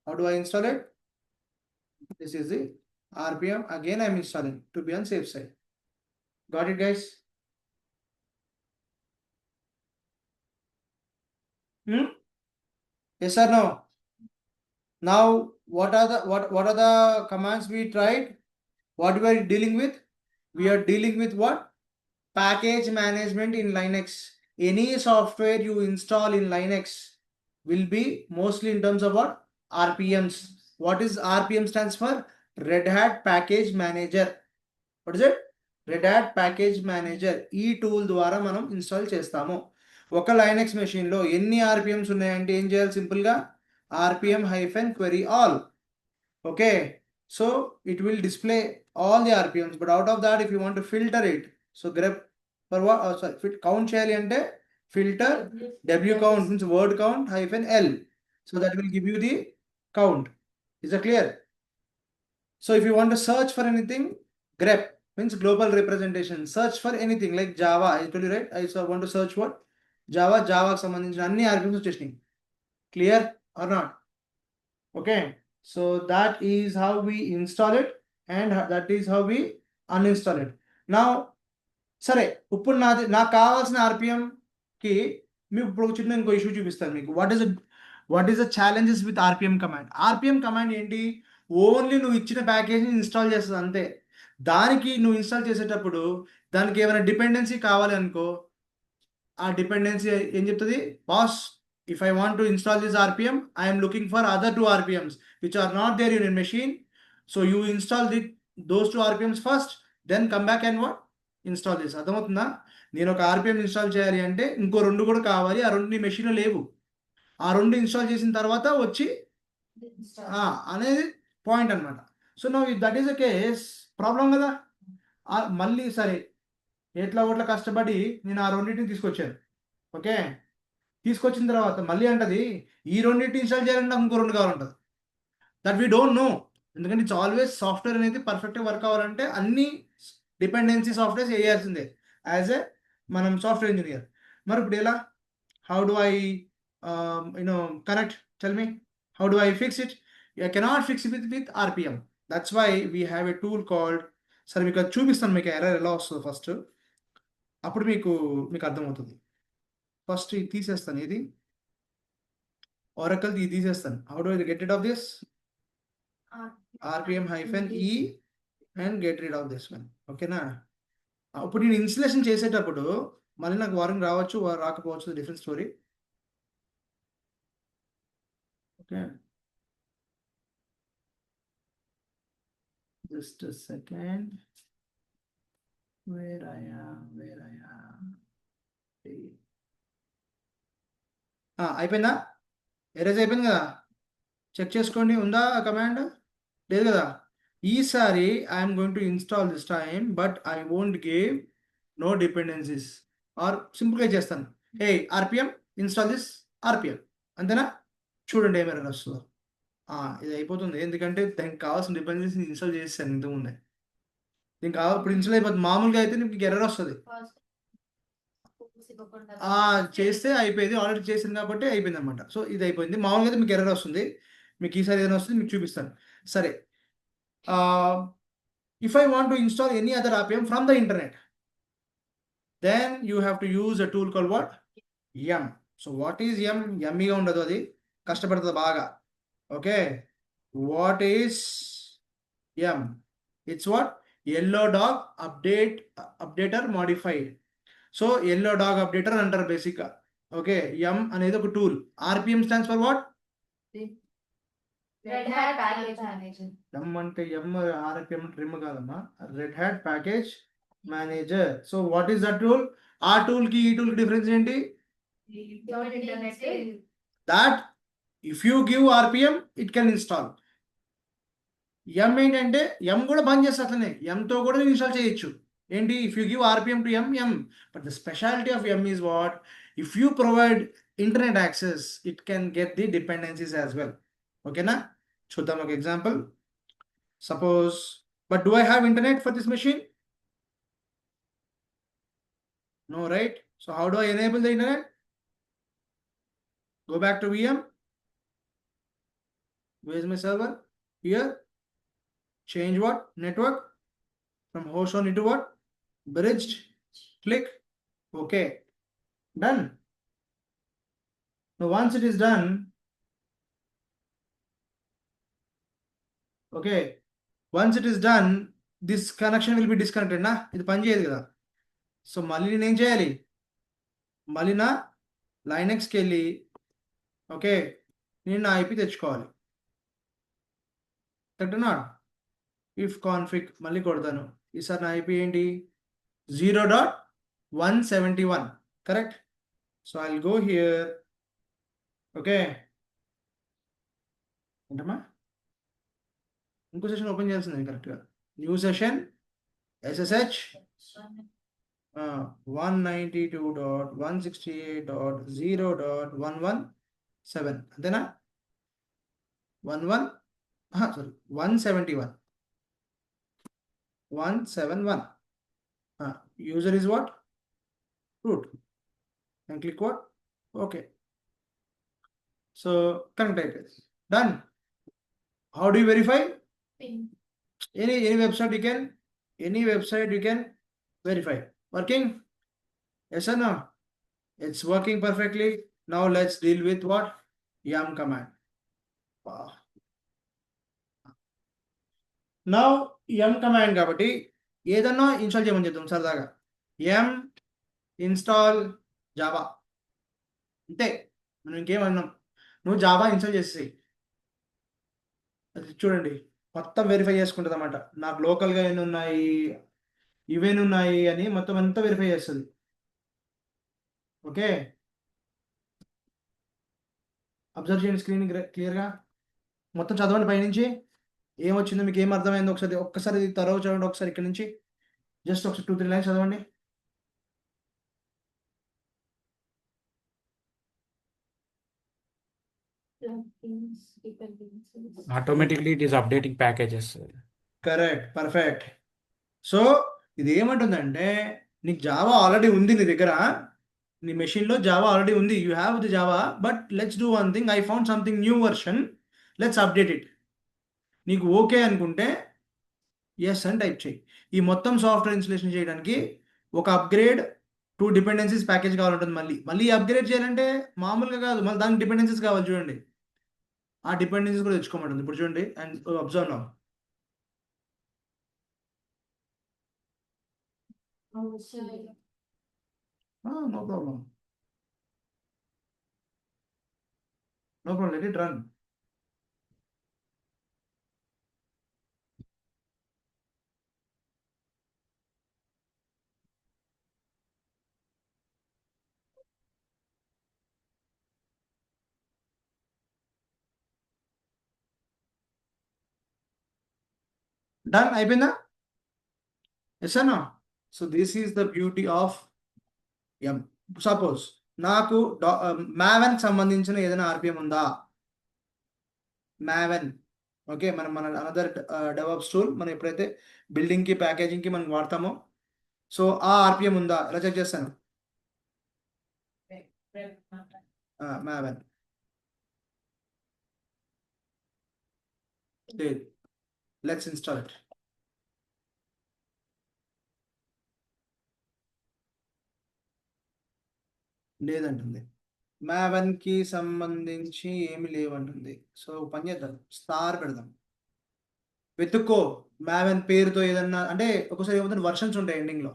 Speaker 1: How do I install it? This is the RPM. Again I'm installing to be on safe side. Got it guys? Yes or no? Now what are the commands we tried? What we are dealing with? We are dealing with what? Package management in Linux. Any software you install in Linux will be mostly in terms of what? RPMs. What is RPM stands for? Red Hat Package Manager. What is it? Red Hat Package Manager. ఈ tool ద్వారా మనం install చేస్తాము. ఒక Linux మెషిన్లో ఎన్ని ఆర్పిఎమ్స్ ఉన్నాయంటే ఏం చేయాలి? సింపుల్గా RPM-query all. Okay, so it will display all the RPMs, but out of that if you want to filter it, so grep for what? Count చేయాలి అంటే filter wcount means word count -L. So that will give you the count. Is that clear? So if you want to search for anything, grep means global representation. Search for anything like Java. I told you, right? I want to search what? Javaకి సంబంధించిన అన్ని RPMs వచ్చేసినాయి. Clear or not? Okay, so that is how we install it and that is how we uninstall it. Now సరే, ఇప్పుడు నాకు కావాల్సిన RPMకి మీకు ఇప్పుడు చిన్న ఇంకో ఇష్యూ చూపిస్తాను మీకు. What is the challenges with RPM command? RPM command ఏంటి? ఓన్లీ నువ్వు ఇచ్చిన ప్యాకేజ్ని ఇన్స్టాల్ చేస్తుంది అంతే. దానికి నువ్వు ఇన్స్టాల్ చేసేటప్పుడు దానికి ఏమైనా డిపెండెన్సీ కావాలి అనుకో, ఆ డిపెండెన్సీ ఏం చెప్తుంది? Boss, if I want to install this RPM, I am looking for other 2 RPMs which are not there in your machine. So you install those 2 RPMs first, then come back and what? Install this. అర్థమవుతుందా? నేను ఒక RPM install చేయాలి అంటే ఇంకో 2 కూడా కావాలి. ఆ 2 నీ మెషిన్లో లేవు. ఆ 2 ఇన్స్టాల్ చేసిన తర్వాత వచ్చి అనేది పాయింట్ అనమాట. So know that is the case. Problem కదా. మళ్ళీ సరే ఎట్లా ఓట్లా కష్టపడి నేను ఆ 2ని తీసుకొచ్చాను. ఓకే, తీసుకొచ్చిన తర్వాత మళ్ళీ అంటది ఈ 2 ఇన్స్టాల్ చేయాలంటే నాకు ఇంకో 2 కావాలంటది. That we don't know. ఎందుకంటే ఇట్స్ ఆల్వేస్ సాఫ్ట్వేర్ అనేది పర్ఫెక్ట్గా వర్క్ అవ్వాలంటే అన్ని డిపెండెన్సీ సాఫ్ట్వేర్స్ వేయాల్సిందే యాజ్ ఏ మనం సాఫ్ట్వేర్ ఇంజనీర్. మరి ఇప్పుడు ఎలా? How do I connect? Tell me, how do I fix it? You cannot fix it with RPM. That's why we have a tool called. సరే మీకు అది చూపిస్తాను, మీకు ఎర్రర్ ఎలా వస్తుందో ఫస్ట్, అప్పుడు మీకు అర్థమవుతుంది. ఫస్ట్ ఇది తీసేస్తాను, ఇది Oracle ఇది తీసేస్తాను. How do I get rid of this? RPM-E and get rid of this one. ఓకేనా? ఇప్పుడు నేను ఇన్స్టలేషన్ చేసేటప్పుడు మళ్ళీ నాకు వార్నింగ్ రావచ్చు రాకపోవచ్చు, different story. Okay, just a second. Where I am. అయిపోయిందా? ఎరేజ్ అయిపోయింది కదా? చెక్ చేసుకోండి, ఉందా కమాండ్? లేదు కదా? ఈసారి I'm going to install this time, but I won't give no dependencies, or సింపుల్గా చేస్తాను, hey RPM install this RPM, అంతేనా? చూడండి ఏమైనా వస్తుందో. ఇది అయిపోతుంది, ఎందుకంటే దానికి కావాల్సిన డిపెండెన్సీస్ ఇన్స్టాల్ చేసాను ఇంతకుముందే. దీనికి కావాలి ఇప్పుడు ఇన్స్టాల్ అయిపోతుంది. మామూలుగా అయితే నీకు ఎర్రర్ వస్తుంది. చేస్తే అయిపోయింది, ఆల్రెడీ చేసింది కాబట్టి అయిపోయింది అనమాట. సో ఇది అయిపోయింది. మామూలుగా అయితే మీకు ఎర్రర్ వస్తుంది. మీకు ఈసారి ఏదైనా వస్తుంది మీకు చూపిస్తాను. సరే, if I want to install any other RPM from the internet, then you have to use a tool call what? Yum. So what is yum? ఎమ్మీగా ఉండదు, అది కష్టపడుతుంది బాగా. Okay, what is yum? It's what? Yellow dog updater modified. So yellow dog updater అంటారు బేసిక్గా. Okay, yum అనేది ఒక టూల్. RPM stands for what?
Speaker 4: Red Hat Package Manager.
Speaker 1: Yum అంటే ఎం ఆర్పిఎం ట్రిమ్ కాదమ్మా, red hat package manager. So what is that tool? ఆ టూల్కి ఈ టూల్కి డిఫరెన్స్ ఏంటి?
Speaker 4: Your internet is
Speaker 1: that if you give RPM it can install. Yum ఏంటంటే yum కూడా బంద్ చేస్తా అట్లనే, ఎంతో కూడా ఇన్స్టాల్ చేయొచ్చు. ఏంటి? If you give RPM to M. But the speciality of M is what? If you provide internet access it can get the dependencies as well. ఓకేనా? చూద్దాం ఒక example. Suppose, but do I have internet for this machine? No, right? So how do I enable the internet? Go back to VM. Where's my server? Here. Change what? Network. From host only to what? Bridged. Click. Okay. Done. Now once it is done, okay, once it is done, this connection will be disconnected na? ఇది పని చేయదు కదా. So మళ్ళీ నేను ఏం చేయాలి? మళ్ళీ నా లైనెక్స్కి వెళ్ళి, ఓకే, నేను నా ఐపీ తెచ్చుకోవాలి. Correct not? ఇఫ్ కాన్ఫిగ్ మళ్ళీ కొడతాను. ఈసారి నా ఐపీ ఏంటి? 0.171. Correct? So I will go here. Okay, ఏంటమ్మా? ఇంకో సెషన్ ఓపెన్ చేయాల్సింది కరెక్ట్గా. న్యూ సెషన్ SSH 192.168.0.117, అంతేనా? 11 sorry 171. 171. User is what? Root. And click what? Okay. So connect it. Done. How do you verify?
Speaker 4: pin.
Speaker 1: Any website you can verify. Working? Yes or no? It's working perfectly. Now let's deal with what? Yum command. Wow. Now yum command కాబట్టి ఏదన్నా install చేయమని చెప్తాం సరదాగా. yum install Java, అంతే. మనం ఇంకేమన్నాం? నువ్వు Java install చేసేసి అది చూడండి మొత్తం వెరిఫై చేసుకుంటుంది అన్నమాట. నాకు లోకల్గా ఎన్ని ఉన్నాయి, ఇవేని ఉన్నాయి అని మొత్తం అంతా వెరిఫై చేస్తుంది. ఓకే, అబ్జర్వ్ చేయండి స్క్రీన్ క్లియర్గా. మొత్తం చదవండి పైనుంచి ఏమొచ్చిందో మీకు ఏం అర్థమైందో ఒక్కసారి తరవ చదవండి. ఒకసారి ఇక్కడ నుంచి జస్ట్ ఒకసారి 2-3 లైన్స్ చదవండి.
Speaker 4: Plugins, dependencies.
Speaker 2: Automatically it is updating packages.
Speaker 1: Correct, perfect. So ఇది ఏమంటుందంటే నీకు జావా ఆల్రెడీ ఉంది నీ దగ్గర, నీ మెషిన్లో జావా ఆల్రెడీ ఉంది. You have the Java, but let's do one thing. I found something new version, let's update it. నీకు ఓకే అనుకుంటే ఎస్ అని టైప్ చేయి. ఈ మొత్తం సాఫ్ట్వేర్ ఇన్స్టలేషన్ చేయడానికి ఒక అప్గ్రేడ్ 2 డిపెండెన్సీస్ ప్యాకేజ్ కావాలంటుంది. మళ్ళీ అప్గ్రేడ్ చేయాలంటే మామూలుగా కాదు, మళ్ళీ దానికి డిపెండెన్సీస్ కావాలి. చూడండి, ఆ డిపెండెన్సీస్ కూడా తెచ్చుకోమంటుంది. ఇప్పుడు చూడండి and observe now.
Speaker 4: Outside.
Speaker 1: No problem. No problem. Let it run. Done అయిపోయిందా? ఎస్ అన్నా. So this is the beauty of M. Suppose నాకు మ్యావెన్ సంబంధించిన ఏదైనా ఆర్పిఎం ఉందా? మ్యావెన్, ఓకే, మన అనదర్ డెవాప్స్ టూల్ మనం ఎప్పుడైతే బిల్డింగ్కి ప్యాకేజింగ్కి మనం వాడతామో, సో ఆ ఆర్పిఎం ఉందా ఎలా చెక్ చేస్తాను? మ్యావెన్ లేదు. Let's install it. లేదంటుంది. మ్యావెన్కి సంబంధించి ఏమి లేవంటుంది. సో పని చేద్దాం, స్టార్ పెడదాం. వెతుక్కో మ్యావెన్ పేరుతో ఏదన్నా, అంటే ఒకసారి ఏమవుతుంది వర్షన్స్ ఉంటాయి ఎండింగ్లో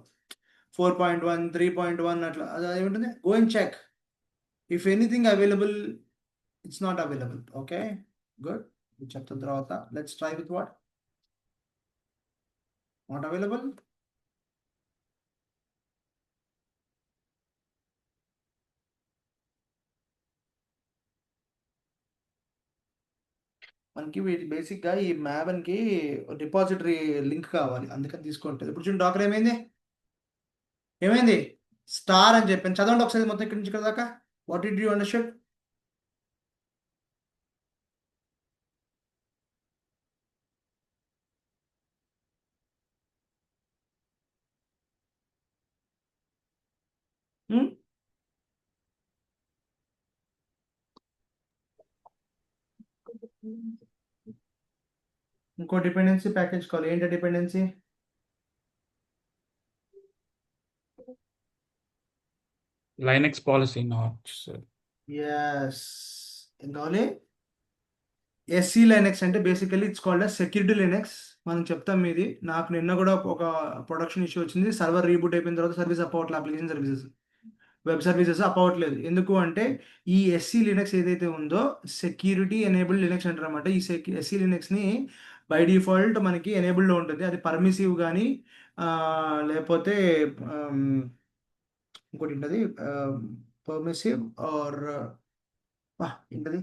Speaker 1: 4.1 3.1 అట్లా, అది ఏముంటుంది, go and check. If anything available, it's not available. Okay good. చెప్తున్న తర్వాత let's try with what not available. మనకి బేసిక్గా ఈ మ్యావెన్కి డిపాజిటరీ లింక్ కావాలి, అందుకని తీసుకుంటుంది. ఇప్పుడు చూడండి డాక్టర్ ఏమైంది స్టార్ అని చెప్పాను. చదవండి ఒకసారి మొత్తం ఇక్కడి నుంచి ఇక్కడ దాకా. What did you understand? ఇంకో డిపెండెన్సీ ప్యాకేజ్ కావాలి. ఏంటి dependency?
Speaker 2: Linux policy not, sir.
Speaker 1: Yes, ఏం కావాలి? ఎస్సీ లైనెక్స్ అంటే basically it's called security Linux. మనం చెప్తాం ఇది. నాకు నిన్న కూడా ఒక ప్రొడక్షన్ ఇష్యూ వచ్చింది. సర్వర్ రీబూట్ అయిపోయిన తర్వాత సర్వీస్ అప్ అవ్వట్లేదు, application services, web services up అవ్వట్లేదు. ఎందుకు అంటే ఈ ఎస్సీ లినక్స్ ఏదైతే ఉందో సెక్యూరిటీ ఎనేబుల్డ్ లినక్స్ అంటారు అనమాట. ఈ ఎస్సీ లినక్స్ని బై డిఫాల్ట్ మనకి ఎనేబుల్డ్లో ఉంటుంది. అది పర్మిసివ్ కానీ లేకపోతే ఇంకోటి ఉంటుంది పర్మిసివ్ ఆర్ ఏంటది,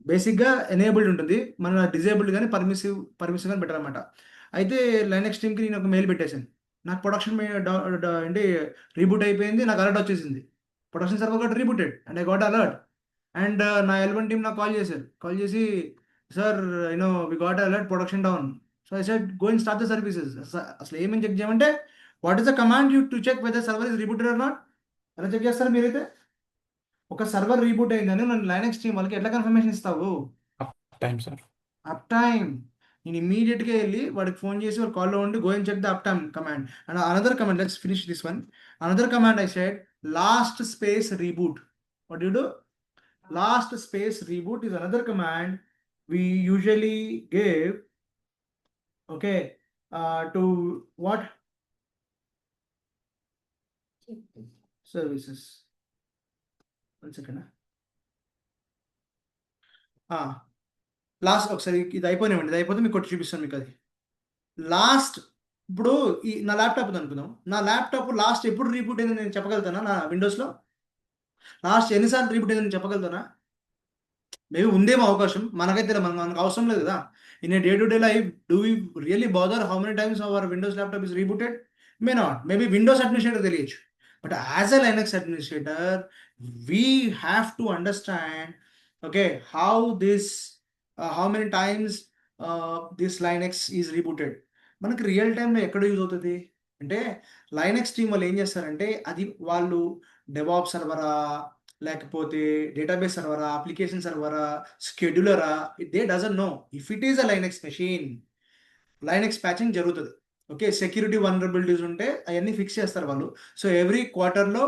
Speaker 1: బేసిక్గా ఎనేబుల్డ్ ఉంటుంది. మన డిజేబుల్డ్ కానీ పర్మిసివ్ కానీ బెటర్ అనమాట. అయితే లైనక్స్ టీమ్కి నేను ఒక మెయిల్ పెట్టేశాను. నాకు ప్రొడక్షన్ ఏంటి రీబూట్ అయిపోయింది, నాకు అలర్ట్ వచ్చేసింది. Production server got rebooted and I got alert. And నా L1 టీమ్ నాకు కాల్ చేశారు. కాల్ చేసి sir we got alert, production down. So I said go and start the services. అసలు ఏమేమి చెక్ చేయమంటే what is the command you to check whether server is rebooted or not? ఎలా check చేస్తారు మీరైతే? ఒక server reboot అయిందని నన్ను Linux team వాళ్ళకి ఎట్లా కన్ఫర్మేషన్ ఇస్తావు?
Speaker 2: Uptime, sir.
Speaker 1: Uptime. నేను ఇమీడియట్గా వెళ్ళి వాడికి ఫోన్ చేసి వాళ్ళ కాల్లో ఉండి go and check the uptime command. And another command, let's finish this one. Another command I said last space reboot. What you do? Last space reboot is another command we usually give, okay, to what? Services. One second. Last ఒకసారి ఇది అయిపోయినామండి, ఇది అయిపోతే మీకు కొట్టి చూపిస్తాను మీకు. అది last. ఇప్పుడు నా ల్యాప్టాప్ ఉంది అనుకుందాం. నా ల్యాప్టాప్ లాస్ట్ ఎప్పుడు రీబూట్ అయింది నేను చెప్పగలుగుతానా? నా విండోస్లో లాస్ట్ ఎన్నిసార్లు రీబూట్ అయిందని చెప్పగలుగుతానా? మేబీ ఉందేమో అవకాశం, మనకైతే మనకు అవసరం లేదు కదా. In a day to day life do we really bother how many times our Windows laptop is rebooted? May not. Maybe Windows administrator తెలియచ్చు, but as a Linux administrator we have to understand, okay, how many times this Linux is rebooted. మనకి real టైంలో ఎక్కడ use అవుతుంది అంటే Linux team వాళ్ళు ఏం చేస్తారంటే అది వాళ్ళు డెవాప్ సర్వరా, లేకపోతే డేటాబేస్ సర్వరా, అప్లికేషన్ సర్వరా, స్కెడ్యూలరా, they doesn't know. If it is a Linux machine, Linux patching జరుగుతుంది. ఓకే, సెక్యూరిటీ వల్నరబిలిటీస్ ఉంటే అవన్నీ ఫిక్స్ చేస్తారు వాళ్ళు. సో ఎవ్రీ క్వార్టర్లో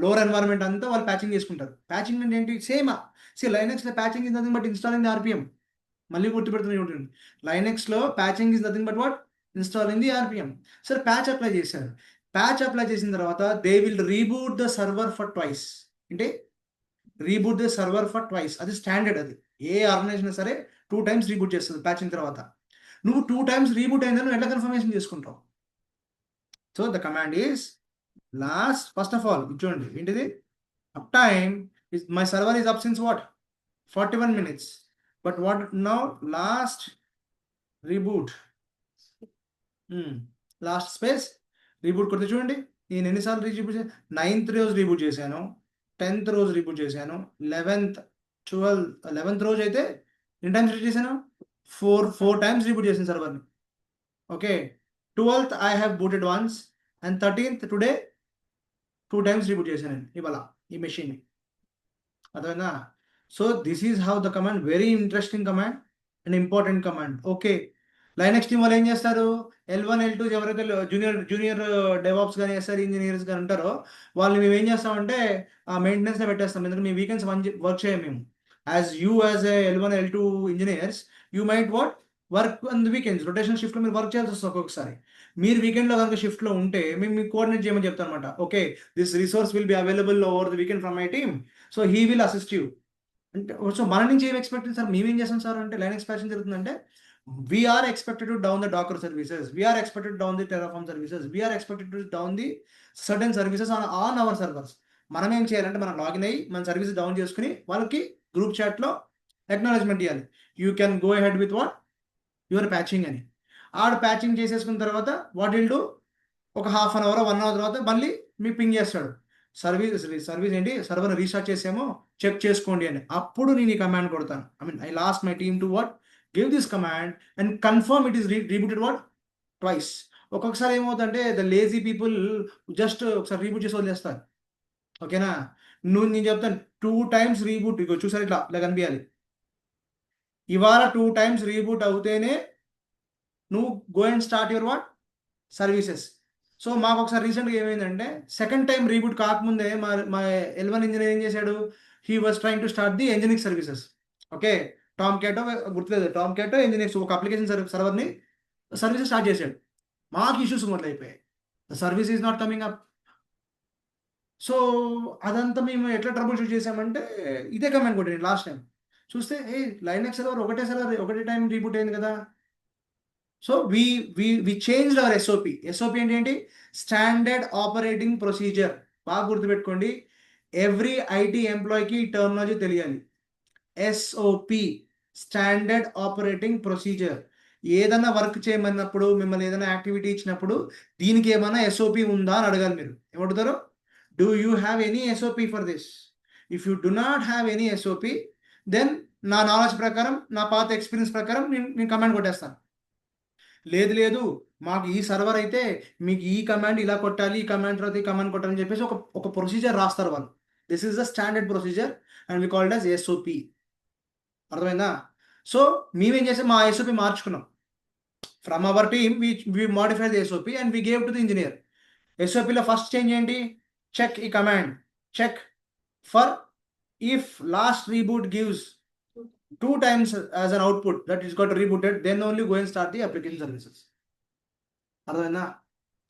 Speaker 1: లోవర్ ఎన్వైరన్మెంట్ అంతా వాళ్ళు ప్యాచింగ్ చేసుకుంటారు. ప్యాచింగ్ అంటే ఏంటి? సేమా. లైనక్స్లో patching is nothing but installing the RPM. మళ్ళీ గుర్తుపెడుతుంది, లైనక్స్లో patching is nothing but what? Installing the RPM. సరే ప్యాచ్ అప్లై చేశారు. ప్యాచ్ అప్లై చేసిన తర్వాత they will reboot the server for twice. అంటే reboot the server for twice. అది standard. అది ఏ ఆర్గనైజేషన్ సరే 2 times రీబూట్ చేస్తుంది ప్యాచింగ్ తర్వాత. నువ్వు 2 times రీబూట్ అయిందని నువ్వు ఎట్లా కన్ఫర్మేషన్ చేసుకుంటావు? So the command is lost. First of all చూడండి ఏంటిది, up time is my server is up since what 41 minutes. But what now last reboot last space reboot కొడితే చూడండి నేను ఎన్నిసార్లు రీబూట్ చేశాను. 9th రోజు రీబూట్ చేశాను, 10th రోజు రీబూట్ చేశాను, 11th రోజు అయితే ఎన్ని టైమ్స్ రీబూట్ చేశాను, 4 times రీబూట్ చేశాను సర్వర్ని. Okay, 12th I have booted once and 13th today 2 times reboot చేశాను నేను ఇవాళ ఈ మెషిన్ని. అర్థమైందా? So this is how the command, very interesting command and important command. Okay, Linux team వాళ్ళు ఏం చేస్తారు, L1 L2 ఎవరైతే జూనియర్ డెవాప్స్ కానీ ఎస్ఆర్ ఇంజనీర్స్ కానీ ఉంటారో వాళ్ళు మేము ఏం చేస్తామంటే ఆ మెయింటెనెన్స్లో పెట్టేస్తాం. ఎందుకంటే మీ వీకెండ్స్ వర్క్ చేయం మేము. As a L1 L2 engineers you might work on the weekends, rotation షిఫ్ట్లో మీరు వర్క్ చేయాల్సి వస్తుంది ఒక్కొక్కసారి. మీరు వీకెండ్లో కనుక షిఫ్ట్లో ఉంటే మేము మీకు కోఆర్డినేట్ చేయమని చెప్తాను అనమాట. Okay, this resource will be available over the weekend from my team, so he will assist you అంటే. సో మన నుంచి ఏం ఎక్స్పెక్ట్ సార్, మేమేం చేస్తాం సార్ అంటే లైనక్స్ ప్యాచింగ్ జరుగుతుందంటే we are expected to down the Docker services, we are expected to down the Terraform services, we are expected to down the certain services on our servers. మనం ఏం చేయాలంటే మనం login అయ్యి మన services down చేసుకుని వాళ్ళకి group చాట్లో acknowledgement ఇవ్వాలి. You can go ahead with what your patching అని. ఆడు ప్యాచింగ్ చేసేసుకున్న తర్వాత వాట్ విల్ డూ, ఒక హాఫ్ అన్ అవర్ 1 hour తర్వాత మళ్ళీ మీకు పింగ్ చేస్తాడు, సర్వీస్ ఏంటి సర్వర్ రీస్టార్ట్ చేసామో చెక్ చేసుకోండి అని. అప్పుడు నేను ఈ కమాండ్ కొడతాను. I mean I lost my team to what give this command and confirm it is rebooted what twice. ఒక్కొక్కసారి ఏమవుతుందంటే ద లేజీ పీపుల్ జస్ట్ ఒకసారి రీబూట్ చేసి వదిలేస్తారు. ఓకేనా, నేను చెప్తాను 2 times రీబూట్, ఇగో చూసారు ఇట్లా కనిపించాలి. ఇవాళ 2 times రీబూట్ అవుతేనే నువ్వు go and start your what services. So మాకు ఒకసారి రీసెంట్గా ఏమైందంటే సెకండ్ టైం రీబూట్ కాకముందే మా L1 ఇంజనీర్ ఏం చేశాడు, he was trying to start the nginx services. Okay, Tomcat గుర్తులేదు, టామ్ క్యాటో ఇంజనీర్స్ ఒక అప్లికేషన్ సర్వర్ని సర్వీసెస్ స్టార్ట్ చేశాడు. మాకు ఇష్యూస్ మొదలైపోయాయి, the service is not coming up. So అదంతా మేము ఎట్లా ట్రబుల్ షూట్ చేసామంటే ఇదే కమాండ్ కొట్టింది లాస్ట్ టైం. చూస్తే లైనక్స్ సర్వర్ ఒకటే టైం రీబూట్ అయింది కదా. So we change our SOP. SOP ఏంటి, స్టాండర్డ్ ఆపరేటింగ్ ప్రొసీజర్. బాగా గుర్తుపెట్టుకోండి, ఎవ్రీ ఐటీ ఎంప్లాయీకి ఈ టర్మినాలజీ తెలియాలి. SOP, standard operating procedure. ఏదైనా వర్క్ చేయమన్నప్పుడు, మిమ్మల్ని ఏదైనా యాక్టివిటీ ఇచ్చినప్పుడు దీనికి ఏమైనా ఎస్ఓపి ఉందా అని అడగాలి. మీరు ఏమంటారు, do you have any SOP for this? If you do not have any SOP then నా నాలెడ్జ్ ప్రకారం, నా పాత ఎక్స్పీరియన్స్ ప్రకారం నేను కమాండ్ కొట్టేస్తాను. లేదు మాకు ఈ సర్వర్ అయితే మీకు ఈ కమాండ్ ఇలా కొట్టాలి, ఈ కమాండ్ తర్వాత ఈ కమాండ్ కొట్టాలని చెప్పేసి ఒక ప్రొసీజర్ రాస్తారు వాళ్ళు. This is the standard procedure and we called as SOP. అర్థమైందా? సో మేమేం చేసాం, మా ఎస్ఓపి మార్చుకున్నాం. From our team we modify the SOP and we gave to the engineer. ఎస్ఓపిలో ఫస్ట్ చేంజ్ ఏంటి, చెక్ ఈ command, check for if last reboot gives 2 times as an output that is got rebooted, then only go and start the application services. అర్థమైందా?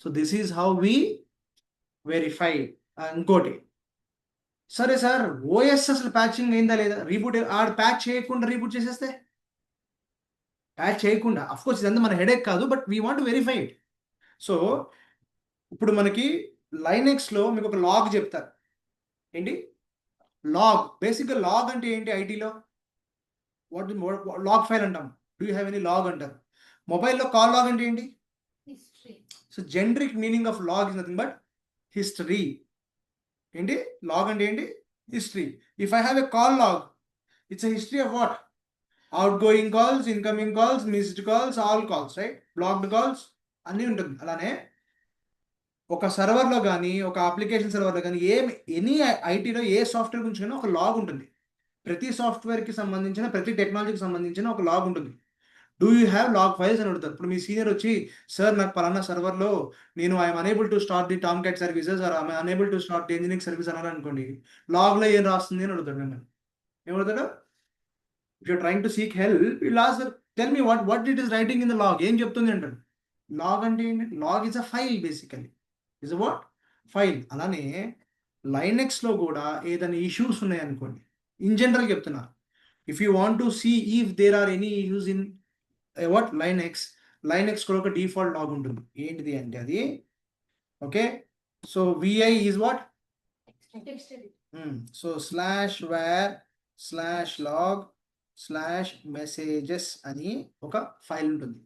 Speaker 1: So this is how we verify. ఇంకోటి, సరే sir OS అసలు patching అయిందా లేదా, reboot ఆడు patch చేయకుండా reboot చేసేస్తే, patch చేయకుండా, అఫ్కోర్స్ ఇదంతా మన హెడేక్ కాదు, but we want verify it. So ఇప్పుడు మనకి లైనక్స్లో మీకు ఒక లాగ్ చెప్తారు. ఏంటి లాగ్? బేసిక్గా లాగ్ అంటే ఏంటి ఐటీలో, వాట్ లాగ్ ఫైల్ అంటాం. Do you have any log అంటారు. మొబైల్లో కాల్ లాగ్ అంటే ఏంటి?
Speaker 4: History.
Speaker 1: So generic meaning of log is nothing but history. ఏంటి లాగ్ అంటే ఏంటి? History. If I have a call log, it's a history of what? Outgoing calls, incoming calls, missed calls, all calls, right? Blocked calls అన్నీ ఉంటుంది. అలానే ఒక సర్వర్లో కానీ, ఒక application సర్వర్లో కానీ, ఎనీ ఐటీలో ఏ సాఫ్ట్వేర్ గురించి కానీ ఒక లాగ్ ఉంటుంది. ప్రతి సాఫ్ట్వేర్కి సంబంధించిన, ప్రతి టెక్నాలజీకి సంబంధించిన ఒక లాగ్ ఉంటుంది. Do you have log files అని అడుగుతారు. ఇప్పుడు మీ సీనియర్ వచ్చి, సార్ నాకు పలానా సర్వర్లో నేను I'm unable to start the Tomcat services or I'm unable to start the engineering service అన్నారు అనుకోండి, లాగ్లో ఏం రాస్తుంది అని అడుగుతాడు మిమ్మల్ని. ఏమడుగుతాడు? If you're trying to seek help, you ask tell me what it is writing in the log. ఏం చెప్తుంది అంటాడు. లాగ్ అంటే ఏంటి? Log is a file, basically is a what file. అలానే లైనక్స్లో కూడా ఏదైనా ఇష్యూస్ ఉన్నాయనుకోండి, ఇన్ జనరల్ చెప్తున్నా, if you want to see if there are any issues in what Linux కూడా ఒక డిఫాల్ట్ లాగ్ ఉంటుంది. ఏంటిది అంటే అది, okay, so vi is what, so /var/log/messages అని ఒక ఫైల్ ఉంటుంది.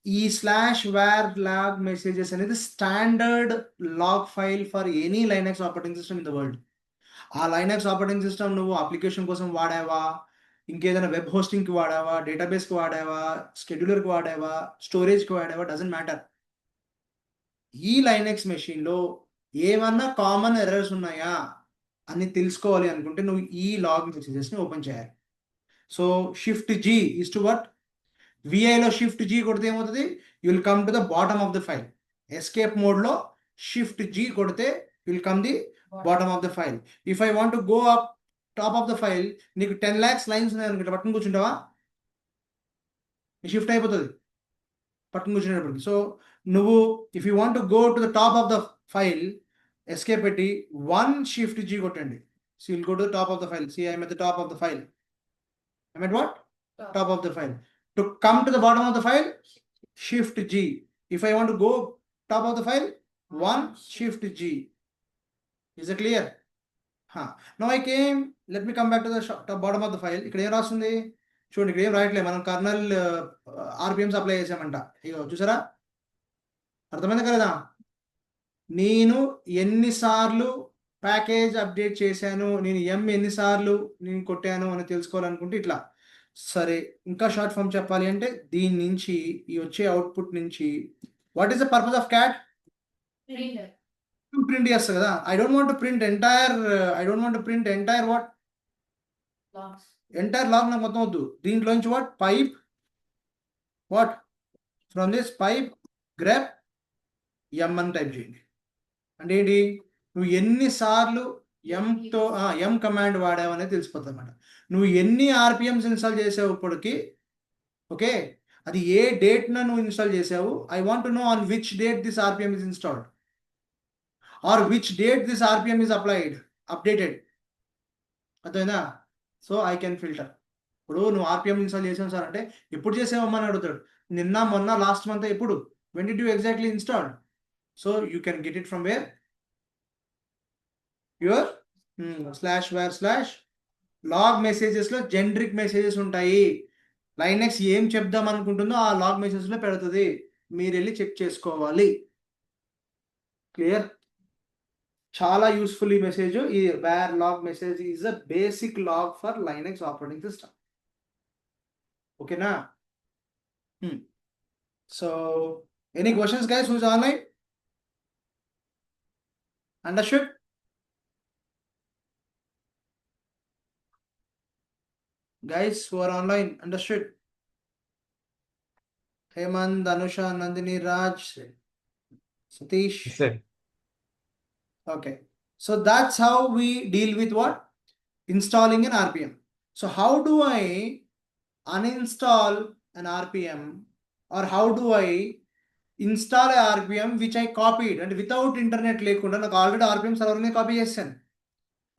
Speaker 1: ఈ /var log మెసేజెస్ అనేది standard log file for any Linux operating system in the world. ఆ లైనక్స్ ఆపరేటింగ్ సిస్టమ్ నువ్వు అప్లికేషన్ కోసం వాడావా, ఇంకేదైనా వెబ్ హోస్టింగ్కి వాడావా, డేటాబేస్కి వాడావా, షెడ్యూలర్కి వాడావా, స్టోరేజ్కి వాడావా, డజంట్ మ్యాటర్. ఈ లైనక్స్ మెషిన్లో ఏమన్నా కామన్ ఎర్రర్స్ ఉన్నాయా అని తెలుసుకోవాలి అనుకుంటే నువ్వు ఈ లాగ్ మెసేజెస్ని ఓపెన్ చేయాలి. So shift G is to what? విఐలో షిఫ్ట్ G కొడితే ఏమవుతుంది? You will come to the bottom of the file. Escape మోడ్లో షిఫ్ట్ G కొడితే you will come the bottom of the file. If I want to go up top of the file, నీకు 10 lakhs lines ఉన్నాయి అనుకుంటే పట్టుకుని కూర్చుంటావా? Shift అయిపోతుంది పట్టుకుని కూర్చునేటప్పటికి. So నువ్వు if you want to go to the top of the file, escape పెట్టి shift G కొట్టండి. So will go to the top of the file. See, I am at the top of the file. I'm at what? Top of the file. To come to the bottom of the file, shift G. If I want to go top of the file, shift G. Is it clear? Now I came, let me come back to the bottom of the file. ఇక్కడ ఏం రాస్తుంది చూడండి, ఇక్కడ ఏం రాయట్లేదు, మనం colonel RPMs apply చేసామంట. ఇగో చూసారా, అర్థమైంది కదా? నేను ఎన్నిసార్లు ప్యాకేజ్ అప్డేట్ చేశాను, నేను ఎన్నిసార్లు నేను కొట్టాను అని తెలుసుకోవాలనుకుంటే ఇట్లా. సరే, ఇంకా షార్ట్ ఫామ్ చెప్పాలి అంటే దీని నుంచి ఈ వచ్చే అవుట్పుట్ నుంచి what is the purpose of cat? Print చేస్తా కదా. I don't want to print entire what? Entire log నాకు మొత్తం వద్దు. దీంట్లోంచి what? Pipe what? From this pipe grep yum అని టైప్ చేయండి. అంటే ఏంటి? నువ్వు ఎన్నిసార్లు ఎం కమాండ్ వాడావు అనేది తెలిసిపోతుంది అనమాట. నువ్వు ఎన్ని RPMs ఇన్స్టాల్ చేసావు ఇప్పటికి, ఓకే, అది ఏ డేట్న నువ్వు ఇన్స్టాల్ చేసావు. I want to know on which date this RPM is installed or which date this RPM is updated. అర్థమైందా? So I can filter. ఇప్పుడు నువ్వు RPM ఇన్స్టాల్ చేసావు సార్ అంటే ఎప్పుడు చేసావమ్మా అని అడుగుతాడు. నిన్న, మొన్న, లాస్ట్ మంత్, ఎప్పుడు? When did you exactly install? So you can get it from where? Your /var/ log మెసేజెస్లో జెనరిక్ మెసేజెస్ ఉంటాయి. లైనక్స్ ఏం చెప్దాం అనుకుంటుందో ఆ లాగ్ మెసేజ్లో పెడుతుంది. మీరు వెళ్ళి చెక్ చేసుకోవాలి. క్లియర్? చాలా యూస్ఫుల్ ఈ మెసేజ్. ఈ var log message is a basic log for Linux operating system. ఓకేనా? So any questions guys who's online? Understood? Guys who are online, understood? Hemant, Anusha, Nandini, Raj, Satish.
Speaker 2: Yes, sir.
Speaker 1: Okay. So that's how we deal with what? Installing an RPM. So how do I uninstall an RPM, or how do I install a RPM which I copied and without internet లేకుండా నాకు already RPM సర్వర్ని copy చేశాను,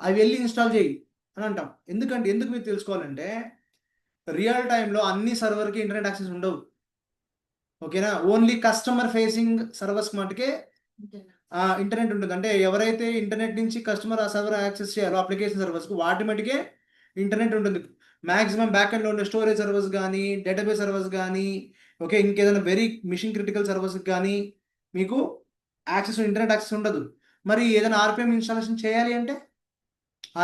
Speaker 1: అవి వెళ్ళి install చేయి అని అంటాం. ఎందుకు మీరు తెలుసుకోవాలంటే రియల్ టైంలో అన్ని సర్వర్కి ఇంటర్నెట్ యాక్సెస్ ఉండవు. ఓకేనా? ఓన్లీ కస్టమర్ ఫేసింగ్ సర్వర్స్ మటుకే ఇంటర్నెట్ ఉంటుంది. అంటే ఎవరైతే ఇంటర్నెట్ నుంచి కస్టమర్ ఆ సర్వర్ యాక్సెస్ చేయాలో అప్లికేషన్ సర్వర్స్కి వాటి మటుకే ఇంటర్నెట్ ఉంటుంది. మ్యాక్సిమం బ్యాక్ ఎండ్లో ఉండే స్టోరేజ్ సర్వర్స్ కానీ, డేటాబేస్ సర్వర్స్ కానీ, ఓకే, ఇంకేదైనా వెరీ మిషన్ క్రిటికల్ సర్వర్స్కి కానీ మీకు ఇంటర్నెట్ యాక్సెస్ ఉండదు. మరి ఏదైనా RPM ఇన్స్టాలేషన్ చేయాలి అంటే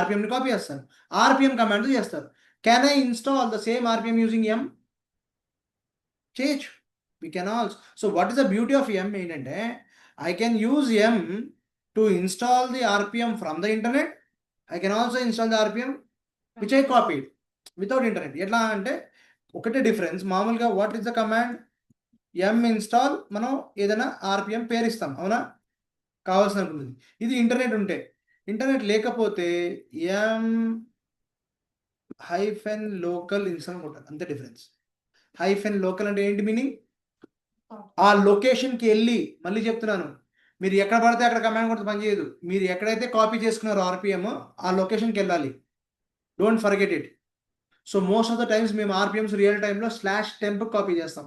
Speaker 1: RPMని కాపీ చేస్తారు, RPM కమాండ్ చేస్తారు. Can I install the same RPM using M? చేయొచ్చు. We can also. So what is the beauty of M ఏంటంటే I can use M to install the RPM from the internet. I can also install the RPM which I copied without internet. ఎట్లా అంటే ఒకటే difference. మామూలుగా what is the command? M install, మనం ఏదైనా RPM పేరు ఇస్తాం, అవునా, కావాల్సిన ఉంటుంది. ఇది ఇంటర్నెట్ ఉంటే. ఇంటర్నెట్ లేకపోతే M-local ఇన్స్టాల్ కొట్టాలి, అంతే డిఫరెన్స్. -local అంటే ఏంటి మీనింగ్? ఆ లొకేషన్కి వెళ్ళి, మళ్ళీ చెప్తున్నాను, మీరు ఎక్కడ పడితే అక్కడ కమాండ్ కొడితే పనిచేయదు. మీరు ఎక్కడైతే కాపీ చేసుకున్నారో RPM ఆ లొకేషన్కి వెళ్ళాలి. Don't forget it. So most of the times మేము RPMs రియల్ టైంలో /temp కాపీ చేస్తాం.